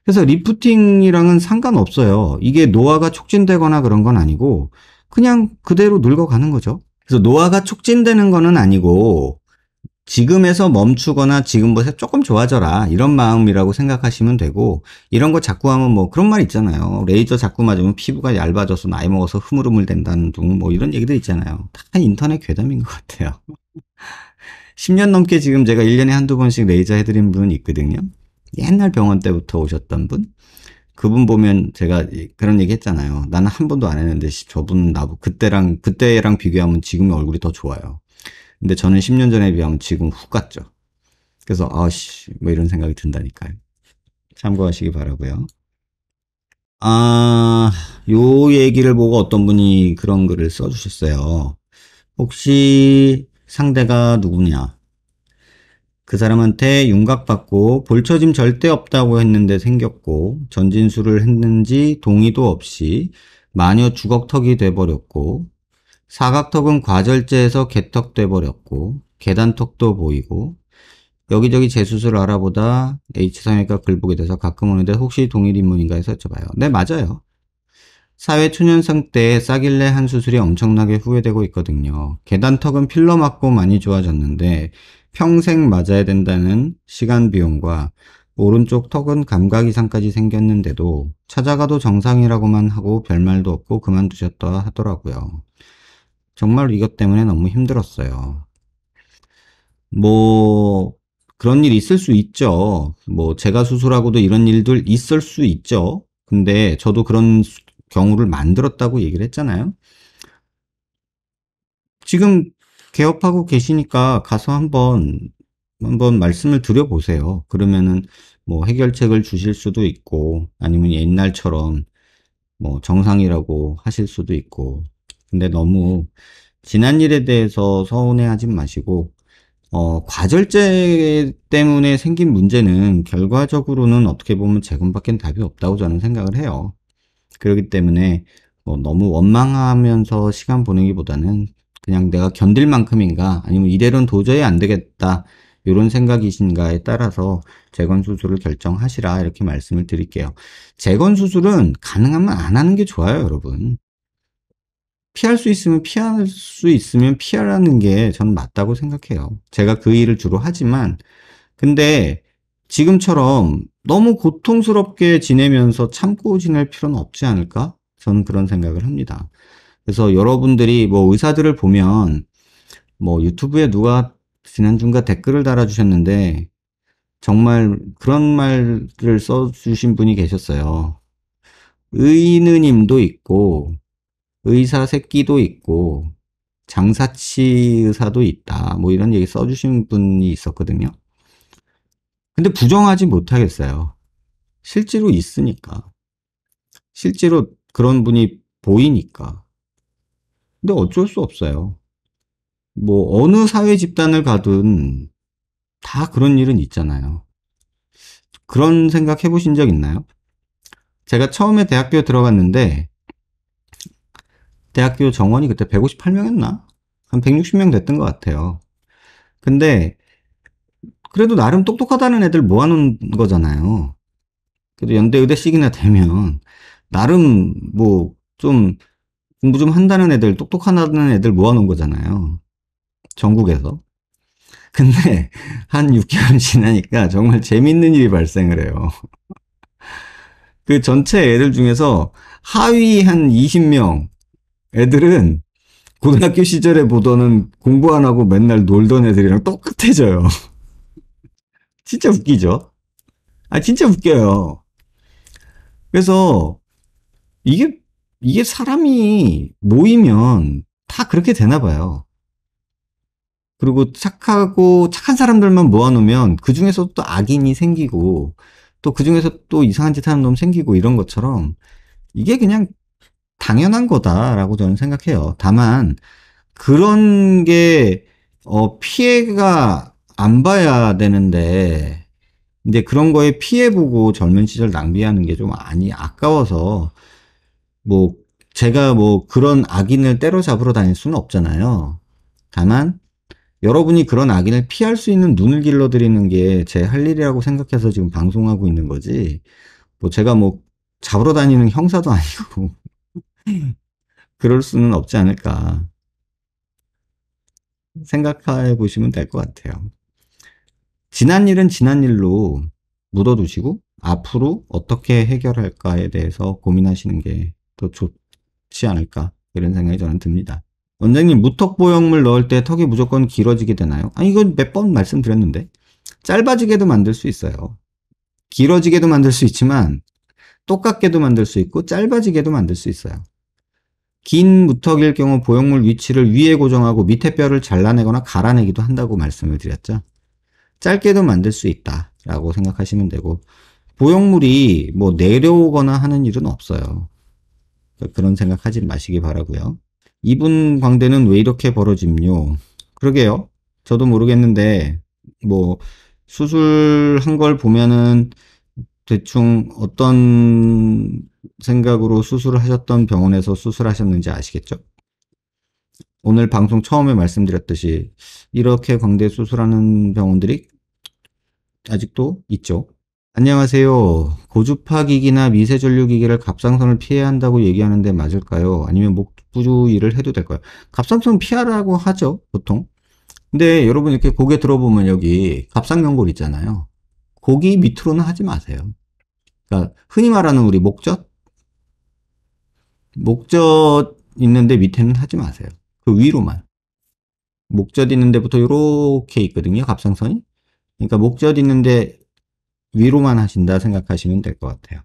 그래서 리프팅이랑은 상관없어요. 이게 노화가 촉진되거나 그런 건 아니고 그냥 그대로 늙어가는 거죠. 그래서 노화가 촉진되는 거는 아니고 지금에서 멈추거나 지금보다 조금 좋아져라 이런 마음이라고 생각하시면 되고 이런 거 자꾸 하면 뭐 그런 말 있잖아요. 레이저 자꾸 맞으면 피부가 얇아져서 나이 먹어서 흐물흐물 된다는 둥 뭐 이런 얘기들 있잖아요. 다 인터넷 괴담인 것 같아요. 10년 넘게 지금 제가 1년에 한두 번씩 레이저 해드린 분은 있거든요. 옛날 병원 때부터 오셨던 분. 그분 보면 제가 그런 얘기 했잖아요. 나는 한 번도 안 했는데 저분은 그때랑 비교하면 지금의 얼굴이 더 좋아요. 근데 저는 10년 전에 비하면 지금 훅 갔죠. 그래서 아씨 뭐 이런 생각이 든다니까요. 참고하시기 바라고요. 아, 요 얘기를 보고 어떤 분이 그런 글을 써주셨어요. 혹시 상대가 누구냐? 그 사람한테 윤곽받고 볼처짐 절대 없다고 했는데 생겼고 전진수를 했는지 동의도 없이 마녀 주걱턱이 돼버렸고 사각턱은 과절제에서 개턱 돼버렸고 계단턱도 보이고 여기저기 재수술 알아보다 H상외과 글 보게 돼서 가끔 오는데 혹시 동일 인물인가 해서 여쭤봐요. 네, 맞아요. 사회 초년생 때 싸길래 한 수술이 엄청나게 후회되고 있거든요. 계단턱은 필러 맞고 많이 좋아졌는데 평생 맞아야 된다는 시간 비용과 오른쪽 턱은 감각 이상까지 생겼는데도 찾아가도 정상이라고만 하고 별말도 없고 그만두셨다 하더라고요. 정말 이것 때문에 너무 힘들었어요. 뭐 그런 일이 있을 수 있죠. 뭐 제가 수술하고도 이런 일들 있을 수 있죠. 근데 저도 그런 경우를 만들었다고 얘기를 했잖아요. 지금 개업하고 계시니까 가서 한번 말씀을 드려보세요. 그러면은 뭐 해결책을 주실 수도 있고 아니면 옛날처럼 뭐 정상이라고 하실 수도 있고. 근데 너무 지난 일에 대해서 서운해하지 마시고 과절제 때문에 생긴 문제는 결과적으로는 어떻게 보면 재건밖엔 답이 없다고 저는 생각을 해요. 그렇기 때문에 뭐 너무 원망하면서 시간 보내기보다는 그냥 내가 견딜 만큼인가 아니면 이대로는 도저히 안 되겠다 이런 생각이신가에 따라서 재건 수술을 결정하시라 이렇게 말씀을 드릴게요. 재건 수술은 가능하면 안 하는 게 좋아요, 여러분. 피할 수 있으면 피하라는 게 저는 맞다고 생각해요. 제가 그 일을 주로 하지만 근데 지금처럼 너무 고통스럽게 지내면서 참고 지낼 필요는 없지 않을까? 저는 그런 생각을 합니다. 그래서 여러분들이 뭐 의사들을 보면 뭐 유튜브에 누가 지난주인가 댓글을 달아주셨는데 정말 그런 말을 써주신 분이 계셨어요. 의느님도 있고 의사 새끼도 있고 장사치 의사도 있다. 뭐 이런 얘기 써주신 분이 있었거든요. 근데 부정하지 못하겠어요. 실제로 있으니까. 실제로 그런 분이 보이니까. 근데 어쩔 수 없어요. 뭐 어느 사회 집단을 가든 다 그런 일은 있잖아요. 그런 생각 해보신 적 있나요? 제가 처음에 대학교에 들어갔는데 대학교 정원이 그때 158명이었나? 한 160명 됐던 것 같아요. 근데 그래도 나름 똑똑하다는 애들 모아놓은 거잖아요. 그래도 연대 의대식이나 되면 나름 뭐 좀 공부 좀 한다는 애들, 똑똑하다는 애들 모아놓은 거잖아요. 전국에서. 근데 한 6개월 지나니까 정말 재밌는 일이 발생을 해요. 그 전체 애들 중에서 하위 한 20명 애들은 고등학교 시절에 보더는 공부 안 하고 맨날 놀던 애들이랑 똑같아져요. 진짜 웃기죠? 아, 진짜 웃겨요. 그래서 이게, 이게 사람이 모이면 다 그렇게 되나 봐요. 그리고 착한 사람들만 모아놓으면 그 중에서 또 악인이 생기고 또 그 중에서 또 이상한 짓 하는 놈 생기고 이런 것처럼 이게 그냥 당연한 거다라고 저는 생각해요. 다만 그런 게 피해가 안 봐야 되는데 이제 그런 거에 피해 보고 젊은 시절 낭비하는 게 좀 아까워서 뭐 제가 뭐 그런 악인을 때려잡으러 다닐 수는 없잖아요. 다만 여러분이 그런 악인을 피할 수 있는 눈을 길러드리는 게 제 할 일이라고 생각해서 지금 방송하고 있는 거지. 뭐 제가 뭐 잡으러 다니는 형사도 아니고 그럴 수는 없지 않을까 생각해 보시면 될 것 같아요. 지난 일은 지난 일로 묻어두시고 앞으로 어떻게 해결할까에 대해서 고민하시는 게 더 좋지 않을까 이런 생각이 저는 듭니다. 원장님, 무턱보형물 넣을 때 턱이 무조건 길어지게 되나요? 아니, 이건 몇 번 말씀드렸는데 짧아지게도 만들 수 있어요. 길어지게도 만들 수 있지만 똑같게도 만들 수 있고 짧아지게도 만들 수 있어요. 긴 무턱일 경우 보형물 위치를 위에 고정하고 밑에 뼈를 잘라내거나 갈아내기도 한다고 말씀을 드렸죠. 짧게도 만들 수 있다라고 생각하시면 되고 보형물이 뭐 내려오거나 하는 일은 없어요. 그런 생각하지 마시기 바라고요. 이분 광대는 왜 이렇게 벌어짐요? 그러게요. 저도 모르겠는데 뭐 수술한 걸 보면은 대충 어떤 생각으로 수술을 하셨던 병원에서 수술하셨는지 아시겠죠? 오늘 방송 처음에 말씀드렸듯이 이렇게 광대 수술하는 병원들이 아직도 있죠. 안녕하세요. 고주파기기나 미세전류기기를 갑상선을 피해야 한다고 얘기하는데 맞을까요? 아니면 목부주의를 해도 될까요? 갑상선 피하라고 하죠, 보통. 근데 여러분 이렇게 고개 들어보면 여기 갑상연골 있잖아요. 거기 밑으로는 하지 마세요. 그러니까 흔히 말하는 우리 목젖 있는데 밑에는 하지 마세요. 그 위로만. 목젖 있는 데부터 이렇게 있거든요, 갑상선이. 그러니까 목젖 있는데 위로만 하신다 생각하시면 될 것 같아요.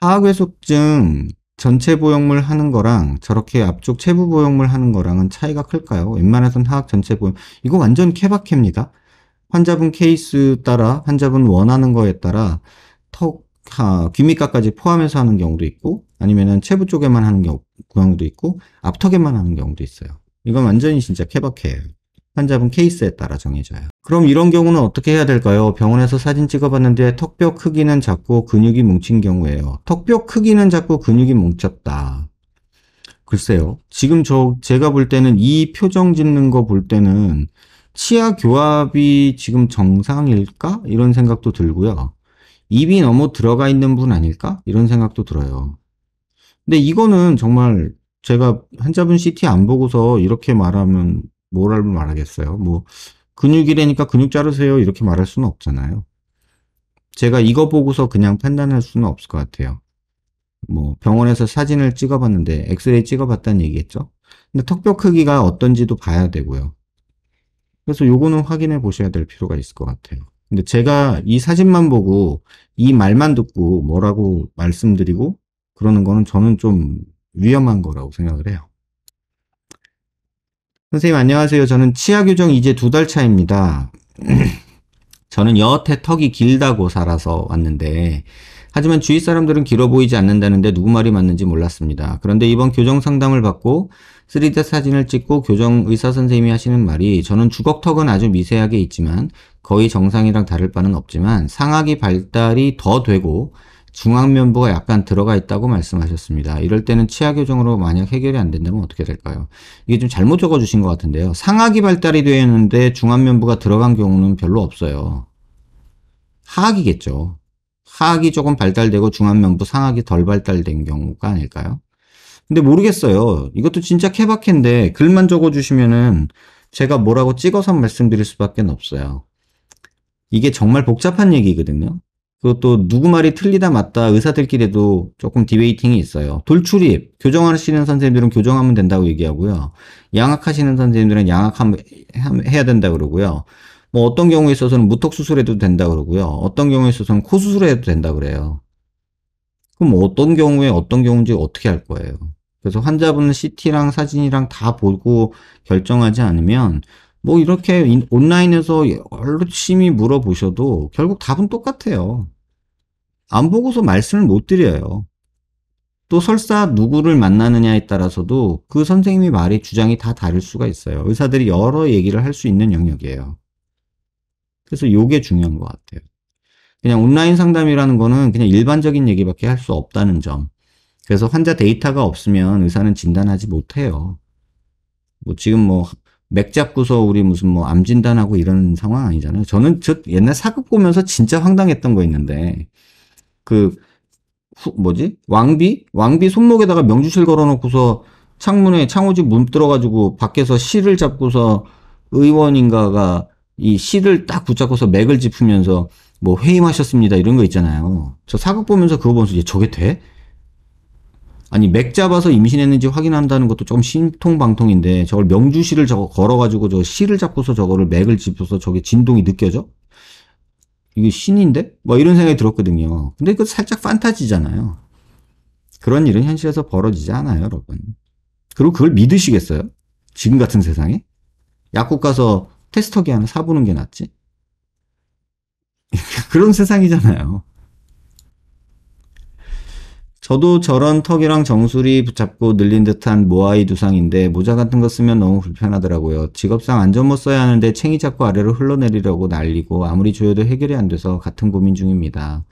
하악외숙증 전체 보형물 하는 거랑 저렇게 앞쪽 체부 보형물 하는 거랑은 차이가 클까요? 웬만해선 하악 전체 보형, 이거 완전 케바케입니다. 환자분 케이스 따라, 환자분 원하는 거에 따라 귀밑가까지 포함해서 하는 경우도 있고, 아니면은 체부 쪽에만 하는 경우도 있고, 앞턱에만 하는 경우도 있어요. 이건 완전히 진짜 케바케예요. 환자분 케이스에 따라 정해져요. 그럼 이런 경우는 어떻게 해야 될까요? 병원에서 사진 찍어봤는데 턱뼈 크기는 작고 근육이 뭉친 경우예요. 턱뼈 크기는 작고 근육이 뭉쳤다. 글쎄요. 지금 제가 볼 때는 이 표정 짓는 거 볼 때는 치아 교합이 지금 정상일까? 이런 생각도 들고요. 입이 너무 들어가 있는 분 아닐까? 이런 생각도 들어요. 근데 이거는 정말 제가 환자분 CT 안 보고서 이렇게 말하면 뭐라고 말하겠어요? 뭐 근육이라니까 근육 자르세요 이렇게 말할 수는 없잖아요. 제가 이거 보고서 그냥 판단할 수는 없을 것 같아요. 뭐 병원에서 사진을 찍어봤는데 엑스레이 찍어봤다는 얘기겠죠? 근데 턱뼈 크기가 어떤지도 봐야 되고요. 그래서 요거는 확인해 보셔야 될 필요가 있을 것 같아요. 근데 제가 이 사진만 보고 이 말만 듣고 뭐라고 말씀드리고 그러는 거는 저는 좀 위험한 거라고 생각을 해요. 선생님 안녕하세요. 저는 치아 교정 이제 2달 차입니다. 저는 여태 턱이 길다고 살아서 왔는데 하지만 주위 사람들은 길어 보이지 않는다는데 누구 말이 맞는지 몰랐습니다. 그런데 이번 교정 상담을 받고 3D 사진을 찍고 교정 의사 선생님이 하시는 말이 저는 주걱턱은 아주 미세하게 있지만 거의 정상이랑 다를 바는 없지만 상악이 발달이 더 되고 중앙면부가 약간 들어가 있다고 말씀하셨습니다. 이럴 때는 치아 교정으로 만약 해결이 안 된다면 어떻게 될까요? 이게 좀 잘못 적어주신 것 같은데요. 상악이 발달이 되어 있는데 중앙면부가 들어간 경우는 별로 없어요. 하악이겠죠. 하악이 조금 발달되고 중앙면부 상악이 덜 발달된 경우가 아닐까요? 근데 모르겠어요. 이것도 진짜 케바케인데 글만 적어주시면은 제가 뭐라고 찍어서 말씀드릴 수밖에 없어요. 이게 정말 복잡한 얘기거든요. 그것도 누구 말이 틀리다 맞다 의사들끼리도 조금 디베이팅이 있어요. 돌출입, 교정하시는 선생님들은 교정하면 된다고 얘기하고요. 양악하시는 선생님들은 양악해야 된다고 그러고요. 뭐 어떤 경우에 있어서는 무턱 수술해도 된다 그러고요. 어떤 경우에 있어서는 코 수술해도 된다 그래요. 그럼 어떤 경우에 어떤 경우인지 어떻게 할 거예요? 그래서 환자분은 CT랑 사진이랑 다 보고 결정하지 않으면 뭐 이렇게 온라인에서 열심히 물어보셔도 결국 답은 똑같아요. 안 보고서 말씀을 못 드려요. 또 설사 누구를 만나느냐에 따라서도 그 선생님의 말이 주장이 다 다를 수가 있어요. 의사들이 여러 얘기를 할 수 있는 영역이에요. 그래서 요게 중요한 것 같아요. 그냥 온라인 상담이라는 거는 그냥 일반적인 얘기밖에 할 수 없다는 점. 그래서 환자 데이터가 없으면 의사는 진단하지 못해요. 뭐 지금 뭐 맥 잡고서 우리 무슨 뭐 암 진단하고 이런 상황 아니잖아요. 저 옛날 사극 보면서 진짜 황당했던 거 있는데 그 왕비 손목에다가 명주실 걸어놓고서 창문에 창호지 문 들어가지고 밖에서 실을 잡고서 의원인가가 이 실을 딱 붙잡고서 맥을 짚으면서 뭐 회임하셨습니다 이런 거 있잖아요. 저 사극 보면서 그거 보면서 저게 돼? 아니 맥 잡아서 임신했는지 확인한다는 것도 조금 신통방통인데 저걸 명주실을 저거 걸어가지고 저 실을 잡고서 저거를 맥을 짚어서 저게 진동이 느껴져? 이게 신인데? 뭐 이런 생각이 들었거든요. 근데 그 살짝 판타지잖아요. 그런 일은 현실에서 벌어지지 않아요, 여러분. 그리고 그걸 믿으시겠어요? 지금 같은 세상에? 약국 가서 테스터기 하나 사보는 게 낫지? 그런 세상이잖아요. 저도 저런 턱이랑 정수리 붙잡고 늘린 듯한 모아이 두상인데 모자 같은 거 쓰면 너무 불편하더라고요. 직업상 안전모 써야 하는데 챙이 잡고 아래로 흘러내리려고 난리고 아무리 조여도 해결이 안 돼서 같은 고민 중입니다.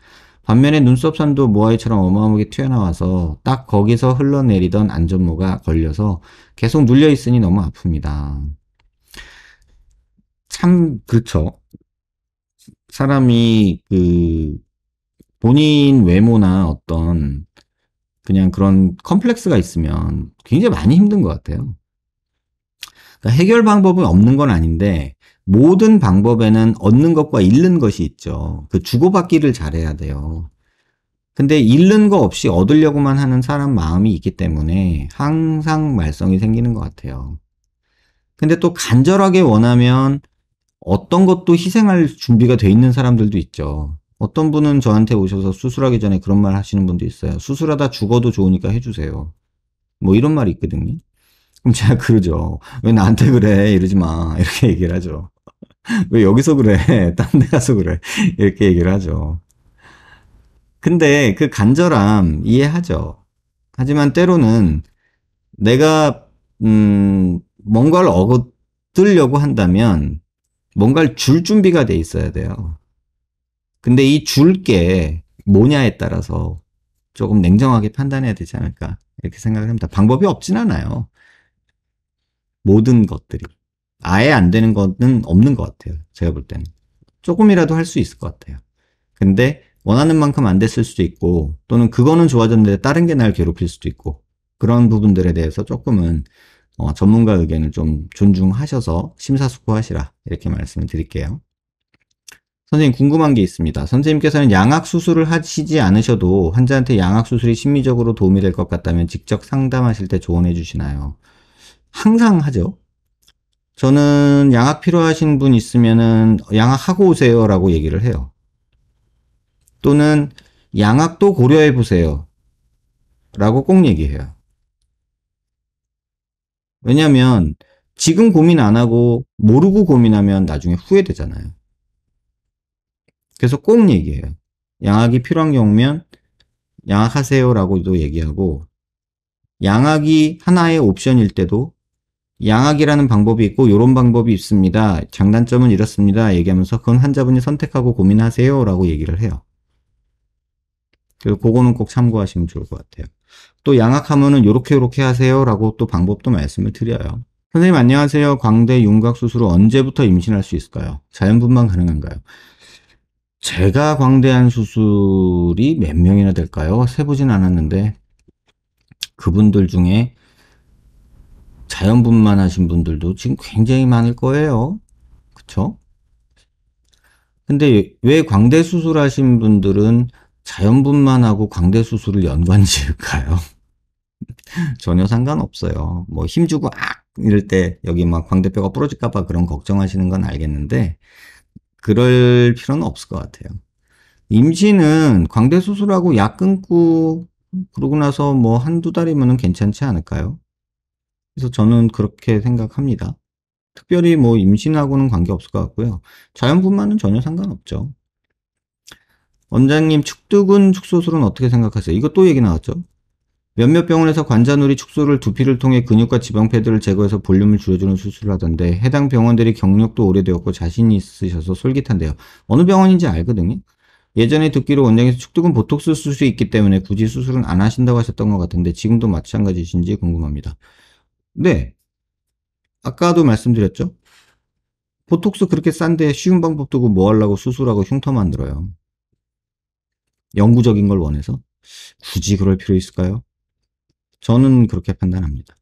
반면에 눈썹선도 모아이처럼 어마어마하게 튀어나와서 딱 거기서 흘러내리던 안전모가 걸려서 계속 눌려있으니 너무 아픕니다. 참 그렇죠. 사람이 본인 외모나 어떤 그냥 그런 컴플렉스가 있으면 굉장히 많이 힘든 것 같아요. 그러니까 해결 방법은 없는 건 아닌데 모든 방법에는 얻는 것과 잃는 것이 있죠. 그 주고받기를 잘해야 돼요. 근데 잃는 거 없이 얻으려고만 하는 사람 마음이 있기 때문에 항상 말썽이 생기는 것 같아요. 근데 또 간절하게 원하면 어떤 것도 희생할 준비가 돼 있는 사람들도 있죠. 어떤 분은 저한테 오셔서 수술하기 전에 그런 말 하시는 분도 있어요. 수술하다 죽어도 좋으니까 해주세요. 뭐 이런 말이 있거든요. 그럼 제가 그러죠. 왜 나한테 그래? 이러지 마. 이렇게 얘기를 하죠. 왜 여기서 그래? 딴 데 가서 그래? 이렇게 얘기를 하죠. 근데 그 간절함 이해하죠. 하지만 때로는 내가 뭔가를 얻으려고 한다면 뭔가를 줄 준비가 돼 있어야 돼요. 근데 이 줄 게 뭐냐에 따라서 조금 냉정하게 판단해야 되지 않을까 이렇게 생각을 합니다. 방법이 없진 않아요. 모든 것들이. 아예 안 되는 거는 없는 것 같아요. 제가 볼 때는. 조금이라도 할 수 있을 것 같아요. 근데 원하는 만큼 안 됐을 수도 있고 또는 그거는 좋아졌는데 다른 게 날 괴롭힐 수도 있고 그런 부분들에 대해서 조금은 전문가 의견을 좀 존중하셔서 심사숙고하시라 이렇게 말씀을 드릴게요. 선생님 궁금한 게 있습니다. 선생님께서는 양악 수술을 하시지 않으셔도 환자한테 양악 수술이 심리적으로 도움이 될 것 같다면 직접 상담하실 때 조언해 주시나요? 항상 하죠. 저는 양악 필요하신 분 있으면은 양악하고 오세요라고 얘기를 해요. 또는 양악도 고려해 보세요. 라고 꼭 얘기해요. 왜냐면 지금 고민 안 하고 모르고 고민하면 나중에 후회되잖아요. 그래서 꼭 얘기해요. 양악이 필요한 경우면 양악하세요라고도 얘기하고 양악이 하나의 옵션일 때도 양악이라는 방법이 있고 이런 방법이 있습니다. 장단점은 이렇습니다. 얘기하면서 그건 환자분이 선택하고 고민하세요 라고 얘기를 해요. 그래서 그거는 꼭 참고하시면 좋을 것 같아요. 또 양악하면은 요렇게 하세요 라고 또 방법도 말씀을 드려요. 선생님 안녕하세요. 광대 윤곽 수술 후 언제부터 임신할 수 있을까요? 자연분만 가능한가요? 제가 광대한 수술이 몇 명이나 될까요? 세보진 않았는데 그분들 중에 자연분만 하신 분들도 지금 굉장히 많을 거예요. 그쵸? 근데 왜 광대 수술하신 분들은 자연분만하고 광대 수술을 연관 지을까요? 전혀 상관없어요. 뭐 힘주고 이럴 때 여기 막 광대뼈가 부러질까봐 그런 걱정하시는 건 알겠는데 그럴 필요는 없을 것 같아요. 임신은 광대 수술하고 약 끊고 그러고 나서 뭐 한두 달이면 괜찮지 않을까요? 그래서 저는 그렇게 생각합니다. 특별히 뭐 임신하고는 관계없을 것 같고요. 자연분만은 전혀 상관없죠. 원장님 축두근 축소술은 어떻게 생각하세요? 이거 또 얘기 나왔죠? 몇몇 병원에서 관자놀이 축소를 두피를 통해 근육과 지방 패드를 제거해서 볼륨을 줄여주는 수술을 하던데 해당 병원들이 경력도 오래되었고 자신이 있으셔서 솔깃한데요. 어느 병원인지 알거든요. 예전에 듣기로 원장에서 축두근 보톡스 수술이 있기 때문에 굳이 수술은 안 하신다고 하셨던 것 같은데 지금도 마찬가지신지 궁금합니다. 네. 아까도 말씀드렸죠? 보톡스 그렇게 싼데 쉬운 방법 두고 뭐 하려고 수술하고 흉터 만들어요. 영구적인 걸 원해서? 굳이 그럴 필요 있을까요? 저는 그렇게 판단합니다.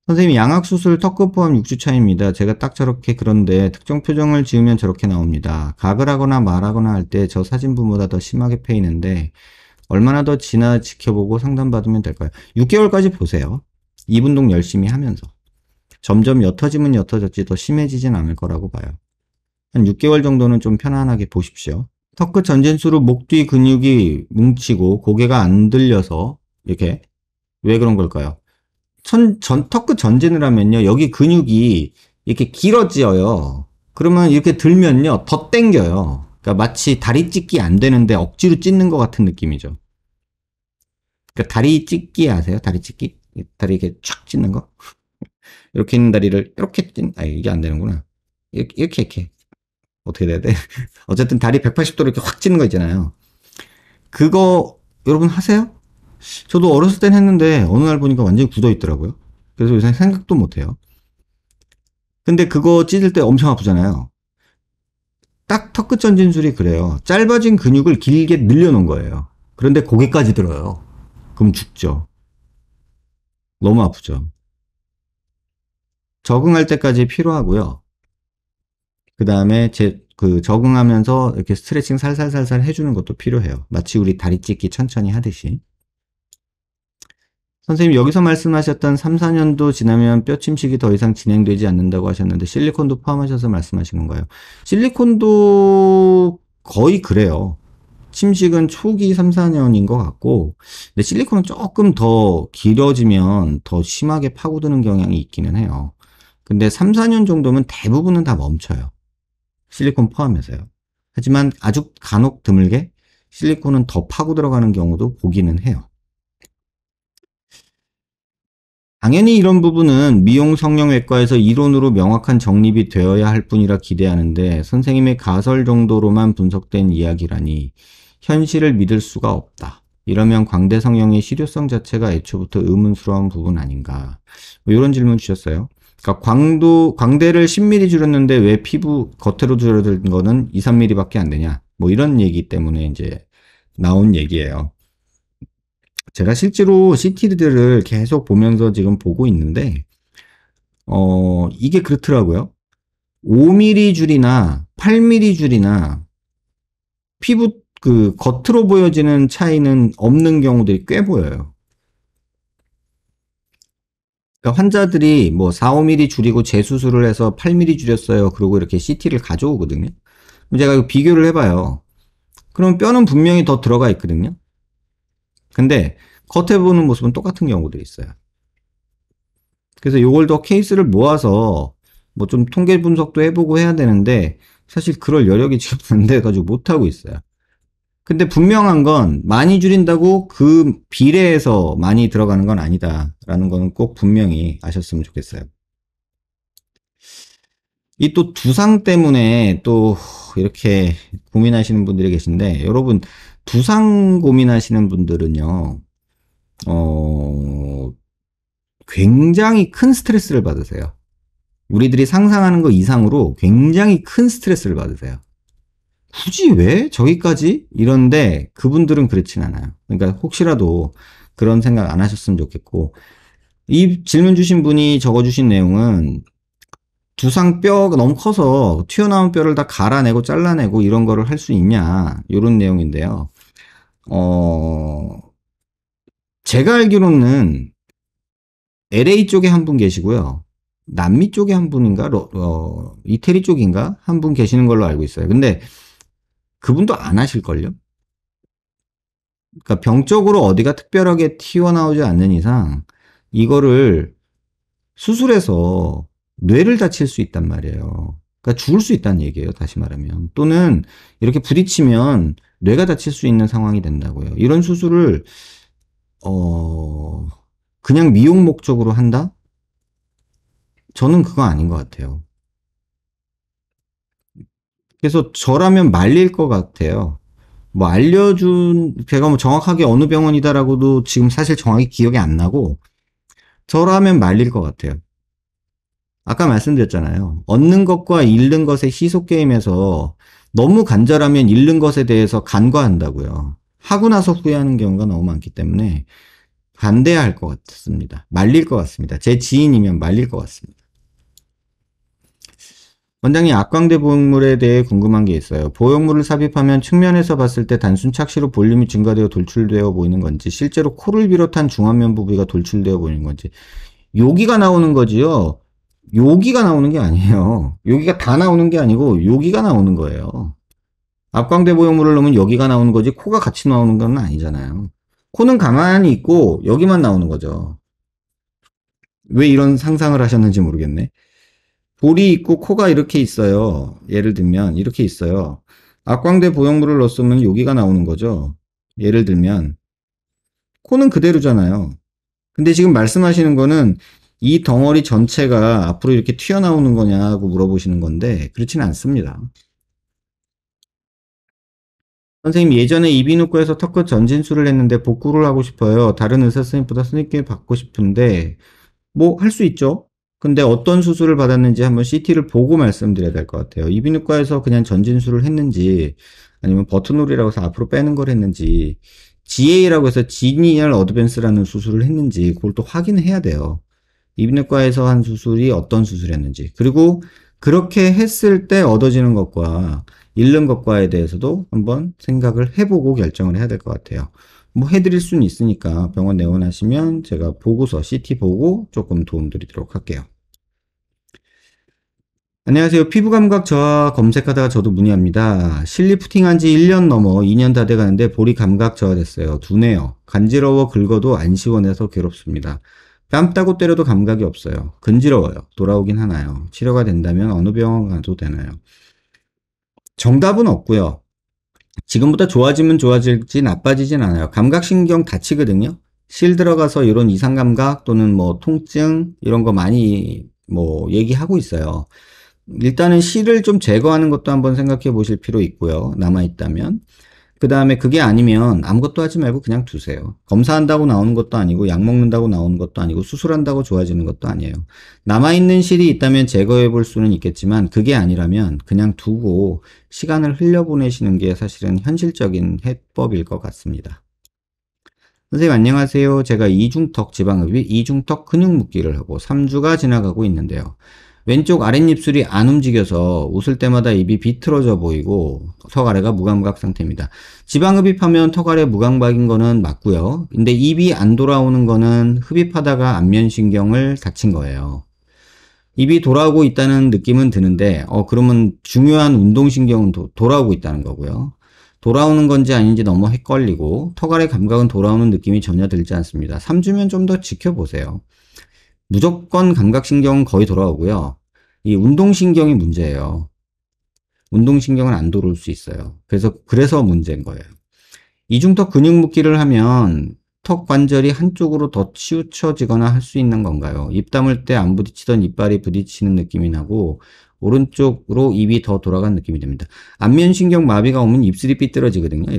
선생님 양악수술 턱끝 포함 6주 차입니다. 제가 딱 저렇게 그런데 특정 표정을 지으면 저렇게 나옵니다. 각을 하거나 말하거나 할 때 저 사진부보다 더 심하게 패이는데 얼마나 더 지나 지켜보고 상담받으면 될까요? 6개월까지 보세요. 입운동 열심히 하면서. 점점 옅어지면 옅어졌지 더 심해지진 않을 거라고 봐요. 한 6개월 정도는 좀 편안하게 보십시오. 턱끝 전진수로 목 뒤 근육이 뭉치고 고개가 안 들려서 이렇게 왜 그런 걸까요? 턱끝 전진을 하면요 여기 근육이 이렇게 길어져요. 그러면 이렇게 들면요 더 당겨요. 그러니까 마치 다리 찢기 안 되는데 억지로 찢는 것 같은 느낌이죠. 그러니까 다리 찢기 아세요? 다리 찢기? 다리 이렇게 쫙 찢는 거? 이렇게 있는 다리를 이렇게 이게 안 되는구나. 이렇게 어떻게 돼야 돼? 어쨌든 다리 180도로 이렇게 확 찢는 거 있잖아요. 그거 여러분 하세요? 저도 어렸을 땐 했는데 어느 날 보니까 완전히 굳어 있더라고요. 그래서 요새 생각도 못 해요. 근데 그거 찢을 때 엄청 아프잖아요. 딱 턱끝 전진술이 그래요. 짧아진 근육을 길게 늘려놓은 거예요. 그런데 고개까지 들어요. 그럼 죽죠. 너무 아프죠. 적응할 때까지 필요하고요. 그 다음에 적응하면서 이렇게 스트레칭 살살살살 해주는 것도 필요해요. 마치 우리 다리 찢기 천천히 하듯이. 선생님, 여기서 말씀하셨던 3, 4년도 지나면 뼈 침식이 더 이상 진행되지 않는다고 하셨는데 실리콘도 포함하셔서 말씀하신 건가요? 실리콘도 거의 그래요. 침식은 초기 3, 4년인 것 같고, 근데 실리콘은 조금 더 길어지면 더 심하게 파고드는 경향이 있기는 해요. 근데 3, 4년 정도면 대부분은 다 멈춰요. 실리콘 포함해서요. 하지만 아주 간혹 드물게 실리콘은 더 파고 들어가는 경우도 보기는 해요. 당연히 이런 부분은 미용 성형외과에서 이론으로 명확한 정립이 되어야 할 뿐이라 기대하는데 선생님의 가설 정도로만 분석된 이야기라니 현실을 믿을 수가 없다. 이러면 광대 성형의 실효성 자체가 애초부터 의문스러운 부분 아닌가. 뭐 이런 질문 주셨어요. 그러니까 광대를 10mm 줄였는데 왜 피부 겉으로 줄어든 거는 2, 3mm 밖에 안 되냐. 뭐 이런 얘기 때문에 이제 나온 얘기예요. 제가 실제로 CT들을 계속 보면서 지금 보고 있는데, 이게 그렇더라고요. 5mm 줄이나 8mm 줄이나 피부 그 겉으로 보여지는 차이는 없는 경우들이 꽤 보여요. 그러니까 환자들이 뭐 4, 5mm 줄이고 재수술을 해서 8mm 줄였어요. 그리고 이렇게 CT를 가져오거든요. 제가 비교를 해봐요. 그럼 뼈는 분명히 더 들어가 있거든요. 근데 겉에 보는 모습은 똑같은 경우도 있어요. 그래서 요걸 더 케이스를 모아서 뭐 좀 통계 분석도 해보고 해야 되는데 사실 그럴 여력이 지금 안 돼가지고 못하고 있어요. 근데 분명한 건 많이 줄인다고 그 비례해서 많이 들어가는 건 아니다라는 거는 꼭 분명히 아셨으면 좋겠어요. 이 또 두상 때문에 또 이렇게 고민하시는 분들이 계신데 여러분 두상 고민하시는 분들은요 어 굉장히 큰 스트레스를 받으세요. 우리들이 상상하는 것 이상으로 굉장히 큰 스트레스를 받으세요. 굳이 왜 저기까지? 이런데 그분들은 그렇진 않아요. 그러니까 혹시라도 그런 생각 안 하셨으면 좋겠고 이 질문 주신 분이 적어주신 내용은 두상 뼈가 너무 커서 튀어나온 뼈를 다 갈아내고 잘라내고 이런 거를 할 수 있냐 이런 내용인데요. 어 제가 알기로는 LA 쪽에 한 분 계시고요. 남미 쪽에 한 분인가, 이태리 쪽인가 한 분 계시는 걸로 알고 있어요. 근데 그분도 안 하실걸요? 그러니까 병적으로 어디가 특별하게 튀어나오지 않는 이상 이거를 수술해서 뇌를 다칠 수 있단 말이에요. 그러니까 죽을 수 있다는 얘기예요. 다시 말하면. 또는 이렇게 부딪히면 뇌가 다칠 수 있는 상황이 된다고요. 이런 수술을 그냥 미용 목적으로 한다? 저는 그거 아닌 것 같아요. 그래서 저라면 말릴 것 같아요. 뭐 제가 뭐 정확하게 어느 병원이다라고도 지금 사실 정확히 기억이 안 나고, 저라면 말릴 것 같아요. 아까 말씀드렸잖아요. 얻는 것과 잃는 것의 희소 게임에서 너무 간절하면 잃는 것에 대해서 간과한다고요. 하고 나서 후회하는 경우가 너무 많기 때문에 반대해야 할 것 같습니다. 말릴 것 같습니다. 제 지인이면 말릴 것 같습니다. 원장님, 악광대 보형물에 대해 궁금한 게 있어요. 보형물을 삽입하면 측면에서 봤을 때 단순 착시로 볼륨이 증가되어 돌출되어 보이는 건지, 실제로 코를 비롯한 중안면 부위가 돌출되어 보이는 건지. 여기가 나오는 거지요. 여기가 나오는 게 아니에요. 여기가 다 나오는 게 아니고 여기가 나오는 거예요. 앞광대 보형물을 넣으면 여기가 나오는 거지 코가 같이 나오는 건 아니잖아요. 코는 가만히 있고 여기만 나오는 거죠. 왜 이런 상상을 하셨는지 모르겠네. 볼이 있고 코가 이렇게 있어요. 예를 들면 이렇게 있어요. 앞광대 보형물을 넣었으면 여기가 나오는 거죠. 예를 들면 코는 그대로잖아요. 근데 지금 말씀하시는 거는 이 덩어리 전체가 앞으로 이렇게 튀어나오는 거냐고 물어보시는 건데 그렇지는 않습니다. 선생님, 예전에 이비인후과에서 턱끝 전진술을 했는데 복구를 하고 싶어요. 다른 의사 선생님보다 선생님께 받고 싶은데 뭐 할 수 있죠. 근데 어떤 수술을 받았는지 한번 CT를 보고 말씀드려야 될 것 같아요. 이비인후과에서 그냥 전진술을 했는지 아니면 버튼홀이라고 해서 앞으로 빼는 걸 했는지 GA라고 해서 지니얼 어드밴스라는 수술을 했는지 그걸 또 확인해야 돼요. 이비인후과에서 한 수술이 어떤 수술이었는지, 그리고 그렇게 했을 때 얻어지는 것과 잃는 것과에 대해서도 한번 생각을 해보고 결정을 해야 될 것 같아요. 뭐 해드릴 수는 있으니까 병원 내원하시면 제가 보고서 CT 보고 조금 도움 드리도록 할게요. 안녕하세요. 피부감각 저하 검색하다가 저도 문의합니다. 실리프팅 한 지 1년 넘어 2년 다 돼가는데 볼이 감각 저하됐어요. 둔해요. 간지러워 긁어도 안 시원해서 괴롭습니다. 뺨 따고 때려도 감각이 없어요. 근지러워요. 돌아오긴 하나요? 치료가 된다면 어느 병원 가도 되나요? 정답은 없고요. 지금보다 좋아지면 좋아질지 나빠지진 않아요. 감각신경 다치거든요. 실 들어가서 이런 이상감각 또는 뭐 통증 이런 거 많이 뭐 얘기하고 있어요. 일단은 실을 좀 제거하는 것도 한번 생각해 보실 필요 있고요. 남아있다면. 그 다음에 그게 아니면 아무것도 하지 말고 그냥 두세요. 검사한다고 나오는 것도 아니고 약 먹는다고 나오는 것도 아니고 수술한다고 좋아지는 것도 아니에요. 남아있는 실이 있다면 제거해 볼 수는 있겠지만 그게 아니라면 그냥 두고 시간을 흘려보내시는 게 사실은 현실적인 해법일 것 같습니다. 선생님 안녕하세요. 제가 이중턱 지방흡입, 이중턱 근육 묶기를 하고 3주가 지나가고 있는데요. 왼쪽 아랫입술이 안 움직여서 웃을 때마다 입이 비틀어져 보이고 턱 아래가 무감각 상태입니다. 지방흡입하면 턱 아래 무감각인 거는 맞고요. 근데 입이 안 돌아오는 거는 흡입하다가 안면신경을 다친 거예요. 입이 돌아오고 있다는 느낌은 드는데 그러면 중요한 운동신경은 돌아오고 있다는 거고요. 돌아오는 건지 아닌지 너무 헷갈리고 턱 아래 감각은 돌아오는 느낌이 전혀 들지 않습니다. 3주면 좀 더 지켜보세요. 무조건 감각신경은 거의 돌아오고요. 이 운동신경이 문제예요. 운동신경은 안 돌아올 수 있어요. 그래서 문제인 거예요. 이중턱 근육 묶기를 하면 턱 관절이 한쪽으로 더 치우쳐지거나 할 수 있는 건가요? 입 다물 때 안 부딪히던 이빨이 부딪히는 느낌이 나고 오른쪽으로 입이 더 돌아간 느낌이 듭니다. 안면신경 마비가 오면 입술이 삐뚤어지거든요.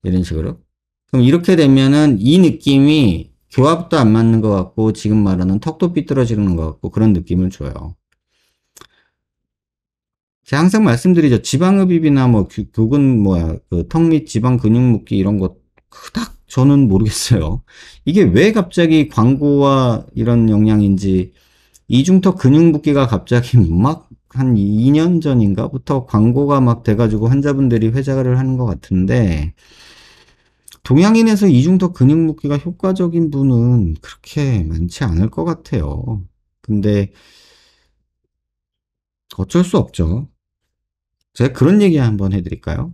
이런 식으로. 그럼 이렇게 되면은 이 느낌이 교합도 안 맞는 것 같고 지금 말하는 턱도 삐뚤어지는 것 같고 그런 느낌을 줘요. 제가 항상 말씀드리죠. 지방흡입이나 뭐 그건 뭐야 그 턱 및 지방 근육 묶기 이런 거 그닥 저는 모르겠어요. 이게 왜 갑자기 광고와 이런 영향인지 이중턱 근육 묶기가 갑자기 막 한 2년 전인가부터 광고가 막 돼가지고 환자분들이 회자를 하는 것 같은데 동양인에서 이중턱 근육 묶기가 효과적인 분은 그렇게 많지 않을 것 같아요. 근데 어쩔 수 없죠. 제가 그런 얘기 한번 해드릴까요?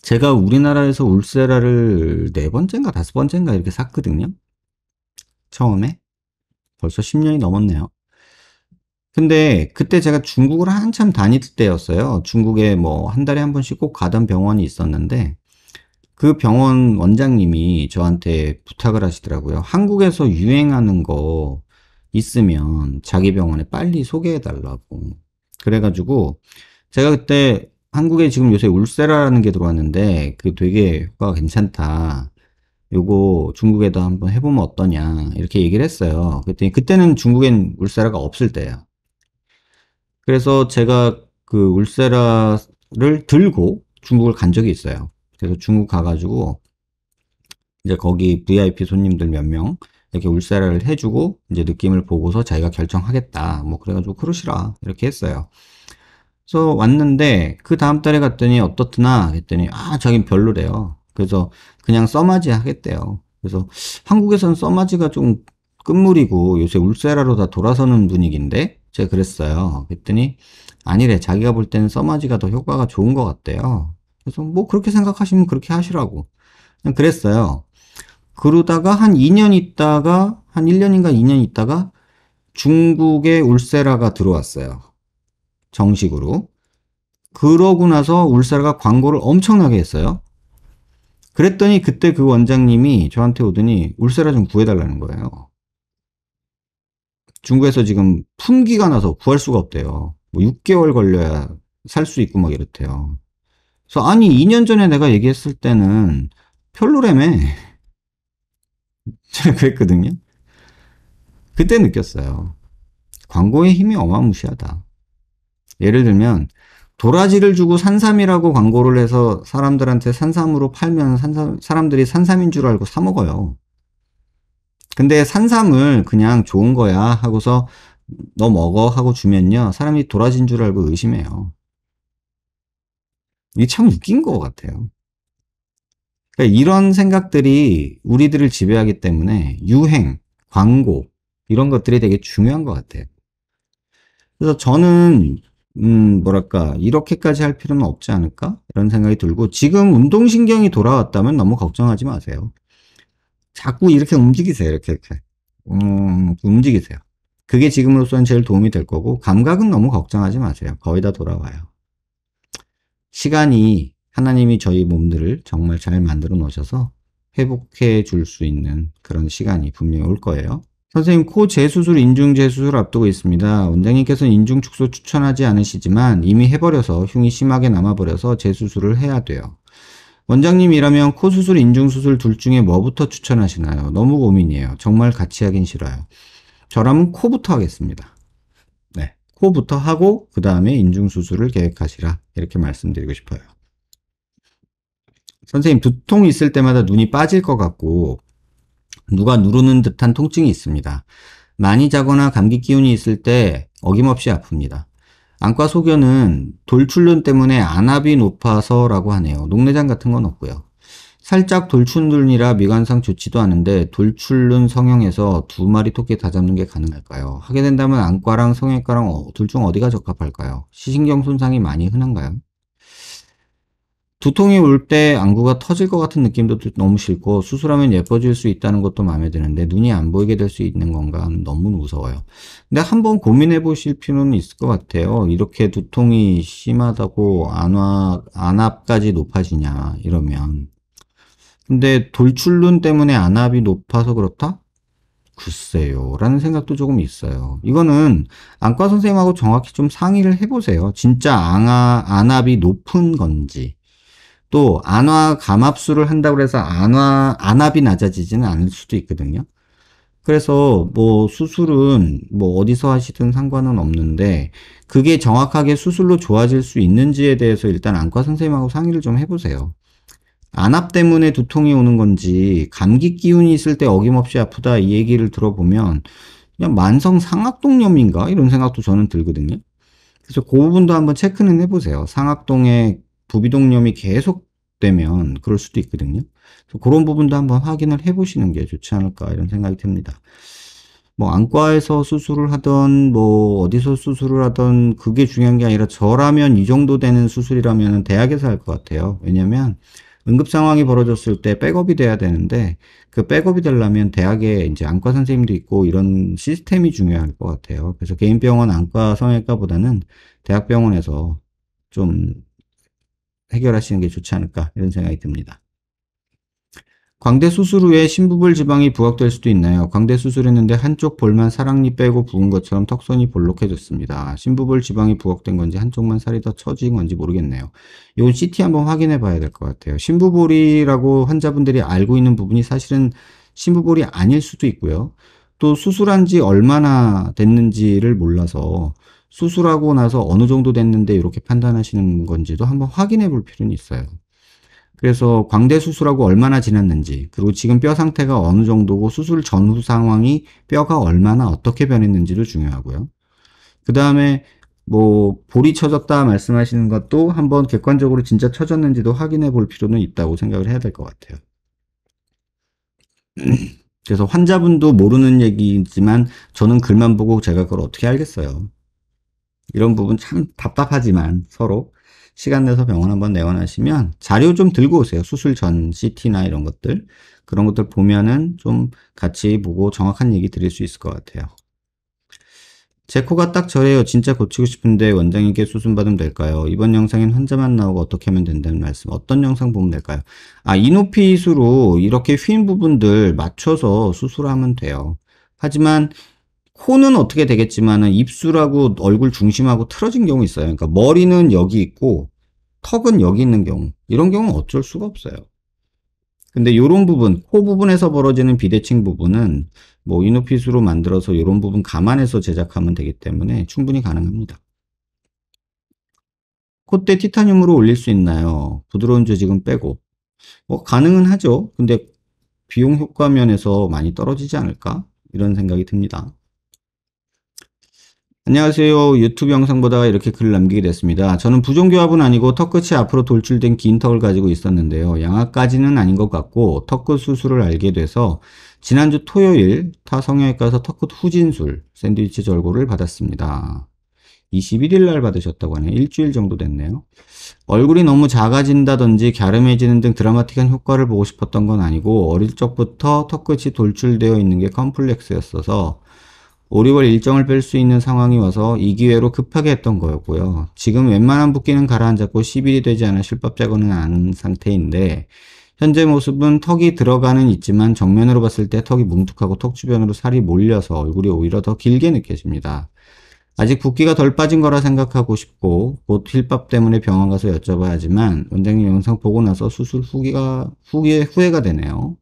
제가 우리나라에서 울세라를 네 번째인가 다섯 번째인가 이렇게 샀거든요. 처음에. 벌써 10년이 넘었네요. 근데 그때 제가 중국을 한참 다닐 때였어요. 중국에 뭐 한 달에 한 번씩 꼭 가던 병원이 있었는데 그 병원 원장님이 저한테 부탁을 하시더라고요. 한국에서 유행하는 거 있으면 자기 병원에 빨리 소개해 달라고. 그래가지고 제가 그때 한국에 지금 요새 울세라라는 게 들어왔는데 그 되게 효과가 괜찮다. 요거 중국에도 한번 해보면 어떠냐 이렇게 얘기를 했어요. 그랬더니 그때는 중국엔 울세라가 없을 때예요. 그래서 제가 그 울세라를 들고 중국을 간 적이 있어요. 그래서 중국 가가지고 이제 거기 VIP 손님들 몇 명 이렇게 울세라를 해주고 이제 느낌을 보고서 자기가 결정하겠다. 뭐 그래가지고 그러시라 이렇게 했어요. 그래서 왔는데 그 다음 달에 갔더니 어떻드나 했더니 자긴 별로래요. 그래서 그냥 써마지 하겠대요. 그래서 한국에선 써마지가 좀 끝물이고 요새 울세라로 다 돌아서는 분위기인데 제가 그랬어요. 그랬더니 아니래. 자기가 볼 때는 써마지가 더 효과가 좋은 것 같대요. 그래서 뭐 그렇게 생각하시면 그렇게 하시라고 그냥 그랬어요. 그러다가 한 2년 있다가 한 1년인가 2년 있다가 중국에 울세라가 들어왔어요. 정식으로. 그러고 나서 울세라가 광고를 엄청나게 했어요. 그랬더니 그때 그 원장님이 저한테 오더니 울세라 좀 구해달라는 거예요. 중국에서 지금 품귀가 나서 구할 수가 없대요. 뭐 6개월 걸려야 살 수 있고 막 이렇대요. 그래서 아니 2년 전에 내가 얘기했을 때는 별로라며. 제가 그랬거든요. 그때 느꼈어요. 광고의 힘이 어마무시하다. 예를 들면 도라지를 주고 산삼이라고 광고를 해서 사람들한테 산삼으로 팔면 사람들이 산삼인 줄 알고 사 먹어요. 근데 산삼을 그냥 좋은 거야 하고서 너 먹어 하고 주면요. 사람이 도라지인 줄 알고 의심해요. 이게 참 웃긴 것 같아요. 그러니까 이런 생각들이 우리들을 지배하기 때문에 유행, 광고 이런 것들이 되게 중요한 것 같아요. 그래서 저는 뭐랄까 이렇게까지 할 필요는 없지 않을까 이런 생각이 들고 지금 운동신경이 돌아왔다면 너무 걱정하지 마세요. 자꾸 이렇게 움직이세요. 이렇게 움직이세요. 그게 지금으로서는 제일 도움이 될 거고 감각은 너무 걱정하지 마세요. 거의 다 돌아와요. 시간이 하나님이 저희 몸들을 정말 잘 만들어 놓으셔서 회복해 줄 수 있는 그런 시간이 분명히 올 거예요. 선생님, 코 재수술, 인중 재수술 앞두고 있습니다. 원장님께서는 인중 축소 추천하지 않으시지만 이미 해버려서 흉이 심하게 남아버려서 재수술을 해야 돼요. 원장님이라면 코 수술, 인중 수술 둘 중에 뭐부터 추천하시나요? 너무 고민이에요. 정말 같이 하긴 싫어요. 저라면 코부터 하겠습니다. 네, 코부터 하고 그 다음에 인중 수술을 계획하시라 이렇게 말씀드리고 싶어요. 선생님, 두통 있을 때마다 눈이 빠질 것 같고 누가 누르는 듯한 통증이 있습니다. 많이 자거나 감기 기운이 있을 때 어김없이 아픕니다. 안과 소견은 돌출륜 때문에 안압이 높아서라고 하네요. 녹내장 같은 건 없고요. 살짝 돌출륜이라 미관상 좋지도 않은데 돌출륜 성형해서 두 마리 토끼 다 잡는 게 가능할까요? 하게 된다면 안과랑 성형외과랑 둘 중 어디가 적합할까요? 시신경 손상이 많이 흔한가요? 두통이 올 때 안구가 터질 것 같은 느낌도 너무 싫고 수술하면 예뻐질 수 있다는 것도 마음에 드는데 눈이 안 보이게 될 수 있는 건가 너무 무서워요. 근데 한번 고민해 보실 필요는 있을 것 같아요. 이렇게 두통이 심하다고 안압까지 높아지냐 이러면. 근데 돌출눈 때문에 안압이 높아서 그렇다? 글쎄요. 라는 생각도 조금 있어요. 이거는 안과 선생님하고 정확히 좀 상의를 해보세요. 진짜 안압이 높은 건지. 또 안화 감압술을 한다고 해서 안압이 낮아지지는 않을 수도 있거든요. 그래서 뭐 수술은 뭐 어디서 하시든 상관은 없는데 그게 정확하게 수술로 좋아질 수 있는지에 대해서 일단 안과 선생님하고 상의를 좀 해보세요. 안압 때문에 두통이 오는 건지 감기 기운이 있을 때 어김없이 아프다 이 얘기를 들어보면 그냥 만성 상악동염인가 이런 생각도 저는 들거든요. 그래서 그 부분도 한번 체크는 해보세요. 상악동에 부비동염이 계속되면 그럴 수도 있거든요. 그래서 그런 부분도 한번 확인을 해보시는 게 좋지 않을까 이런 생각이 듭니다. 뭐 안과에서 수술을 하던 뭐 어디서 수술을 하던 그게 중요한 게 아니라 저라면 이 정도 되는 수술이라면 대학에서 할 것 같아요. 왜냐면 응급 상황이 벌어졌을 때 백업이 돼야 되는데 그 백업이 되려면 대학에 이제 안과 선생님도 있고 이런 시스템이 중요할 것 같아요. 그래서 개인병원 안과 성형외과보다는 대학병원에서 좀 해결하시는 게 좋지 않을까 이런 생각이 듭니다. 광대 수술 후에 심부볼 지방이 부각될 수도 있나요? 광대 수술했는데 한쪽 볼만 사랑니 빼고 부은 것처럼 턱선이 볼록해졌습니다. 심부볼 지방이 부각된 건지 한쪽만 살이 더 처진 건지 모르겠네요. 이건 CT 한번 확인해 봐야 될 것 같아요. 심부볼이라고 환자분들이 알고 있는 부분이 사실은 심부볼이 아닐 수도 있고요. 또 수술한 지 얼마나 됐는지를 몰라서 수술하고 나서 어느 정도 됐는데 이렇게 판단하시는 건지도 한번 확인해 볼 필요는 있어요. 그래서 광대 수술하고 얼마나 지났는지 그리고 지금 뼈 상태가 어느 정도고 수술 전후 상황이 뼈가 얼마나 어떻게 변했는지도 중요하고요. 그 다음에 뭐 볼이 처졌다 말씀하시는 것도 한번 객관적으로 진짜 처졌는지도 확인해 볼 필요는 있다고 생각을 해야 될 것 같아요. 그래서 환자분도 모르는 얘기지만 저는 글만 보고 제가 그걸 어떻게 알겠어요. 이런 부분 참 답답하지만 서로 시간 내서 병원 한번 내원하시면 자료 좀 들고 오세요. 수술 전 CT나 이런 것들. 그런 것들 보면은 좀 같이 보고 정확한 얘기 드릴 수 있을 것 같아요. 제 코가 딱 저래요. 진짜 고치고 싶은데 원장님께 수술 받으면 될까요? 이번 영상엔 환자만 나오고 어떻게 하면 된다는 말씀. 어떤 영상 보면 될까요? 이노핏으로 이렇게 휜 부분들 맞춰서 수술하면 돼요. 하지만 코는 어떻게 되겠지만은 입술하고 얼굴 중심하고 틀어진 경우 있어요. 그러니까 머리는 여기 있고 턱은 여기 있는 경우. 이런 경우는 어쩔 수가 없어요. 근데 이런 부분, 코 부분에서 벌어지는 비대칭 부분은 뭐 이노핏으로 만들어서 이런 부분 감안해서 제작하면 되기 때문에 충분히 가능합니다. 콧대 티타늄으로 올릴 수 있나요? 부드러운 조직은 빼고. 뭐 가능은 하죠. 근데 비용 효과 면에서 많이 떨어지지 않을까? 이런 생각이 듭니다. 안녕하세요. 유튜브 영상 보다가 이렇게 글을 남기게 됐습니다. 저는 부종교합은 아니고 턱끝이 앞으로 돌출된 긴 턱을 가지고 있었는데요. 양악까지는 아닌 것 같고 턱끝 수술을 알게 돼서 지난주 토요일 타 성형외과에서 턱끝 후진술 샌드위치 절골을 받았습니다. 21일 날 받으셨다고 하네요. 일주일 정도 됐네요. 얼굴이 너무 작아진다든지 갸름해지는 등 드라마틱한 효과를 보고 싶었던 건 아니고 어릴 적부터 턱끝이 돌출되어 있는 게 컴플렉스였어서 5, 6월 일정을 뺄 수 있는 상황이 와서 이 기회로 급하게 했던 거였고요. 지금 웬만한 붓기는 가라앉았고 10일이 되지 않아 실밥 제거는 안 상태인데 현재 모습은 턱이 들어가는 있지만 정면으로 봤을 때 턱이 뭉툭하고 턱 주변으로 살이 몰려서 얼굴이 오히려 더 길게 느껴집니다. 아직 붓기가 덜 빠진 거라 생각하고 싶고 곧 힐밥 때문에 병원 가서 여쭤봐야지만 원장님 영상 보고 나서 수술 후회가 되네요.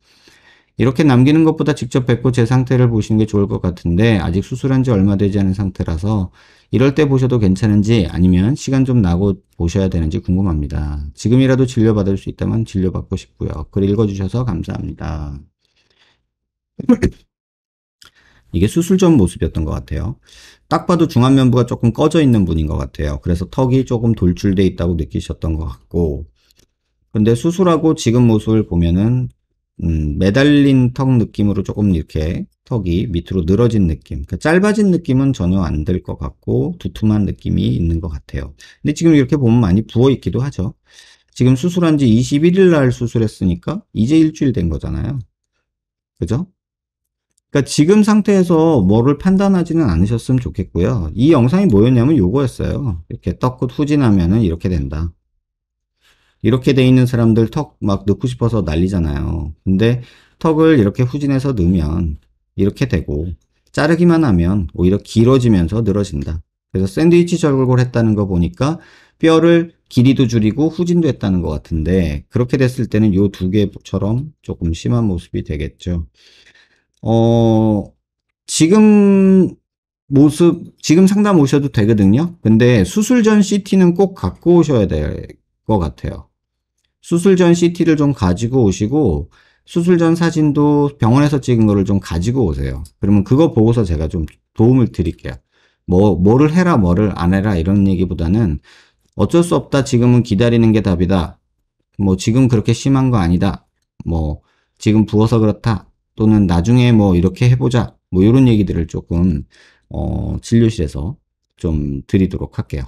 이렇게 남기는 것보다 직접 뵙고 제 상태를 보시는 게 좋을 것 같은데 아직 수술한 지 얼마 되지 않은 상태라서 이럴 때 보셔도 괜찮은지 아니면 시간 좀 나고 보셔야 되는지 궁금합니다. 지금이라도 진료받을 수 있다면 진료받고 싶고요. 글 읽어주셔서 감사합니다. 이게 수술 전 모습이었던 것 같아요. 딱 봐도 중안면부가 조금 꺼져 있는 분인 것 같아요. 그래서 턱이 조금 돌출돼 있다고 느끼셨던 것 같고 근데 수술하고 지금 모습을 보면은 매달린 턱 느낌으로 조금 이렇게 턱이 밑으로 늘어진 느낌. 그러니까 짧아진 느낌은 전혀 안 들 것 같고 두툼한 느낌이 있는 것 같아요. 근데 지금 이렇게 보면 많이 부어 있기도 하죠. 지금 수술한 지 21일 날 수술했으니까 이제 일주일 된 거잖아요. 그죠? 그러니까 지금 상태에서 뭐를 판단하지는 않으셨으면 좋겠고요. 이 영상이 뭐였냐면 요거였어요. 이렇게 떡끝 후진하면은 이렇게 된다. 이렇게 돼 있는 사람들 턱 막 넣고 싶어서 난리잖아요. 근데 턱을 이렇게 후진해서 넣으면 이렇게 되고 자르기만 하면 오히려 길어지면서 늘어진다. 그래서 샌드위치 절골 했다는 거 보니까 뼈를 길이도 줄이고 후진도 했다는 것 같은데 그렇게 됐을 때는 요 두 개처럼 조금 심한 모습이 되겠죠. 어, 지금 지금 상담 오셔도 되거든요. 근데 수술 전 CT는 꼭 갖고 오셔야 될 것 같아요. 수술 전 CT를 좀 가지고 오시고 수술 전 사진도 병원에서 찍은 거를 좀 가지고 오세요. 그러면 그거 보고서 제가 좀 도움을 드릴게요. 뭐를 해라, 뭐를 안 해라 이런 얘기보다는 어쩔 수 없다. 지금은 기다리는 게 답이다. 뭐 지금 그렇게 심한 거 아니다. 뭐 지금 부어서 그렇다. 또는 나중에 뭐 이렇게 해보자. 뭐 이런 얘기들을 조금 진료실에서 좀 드리도록 할게요.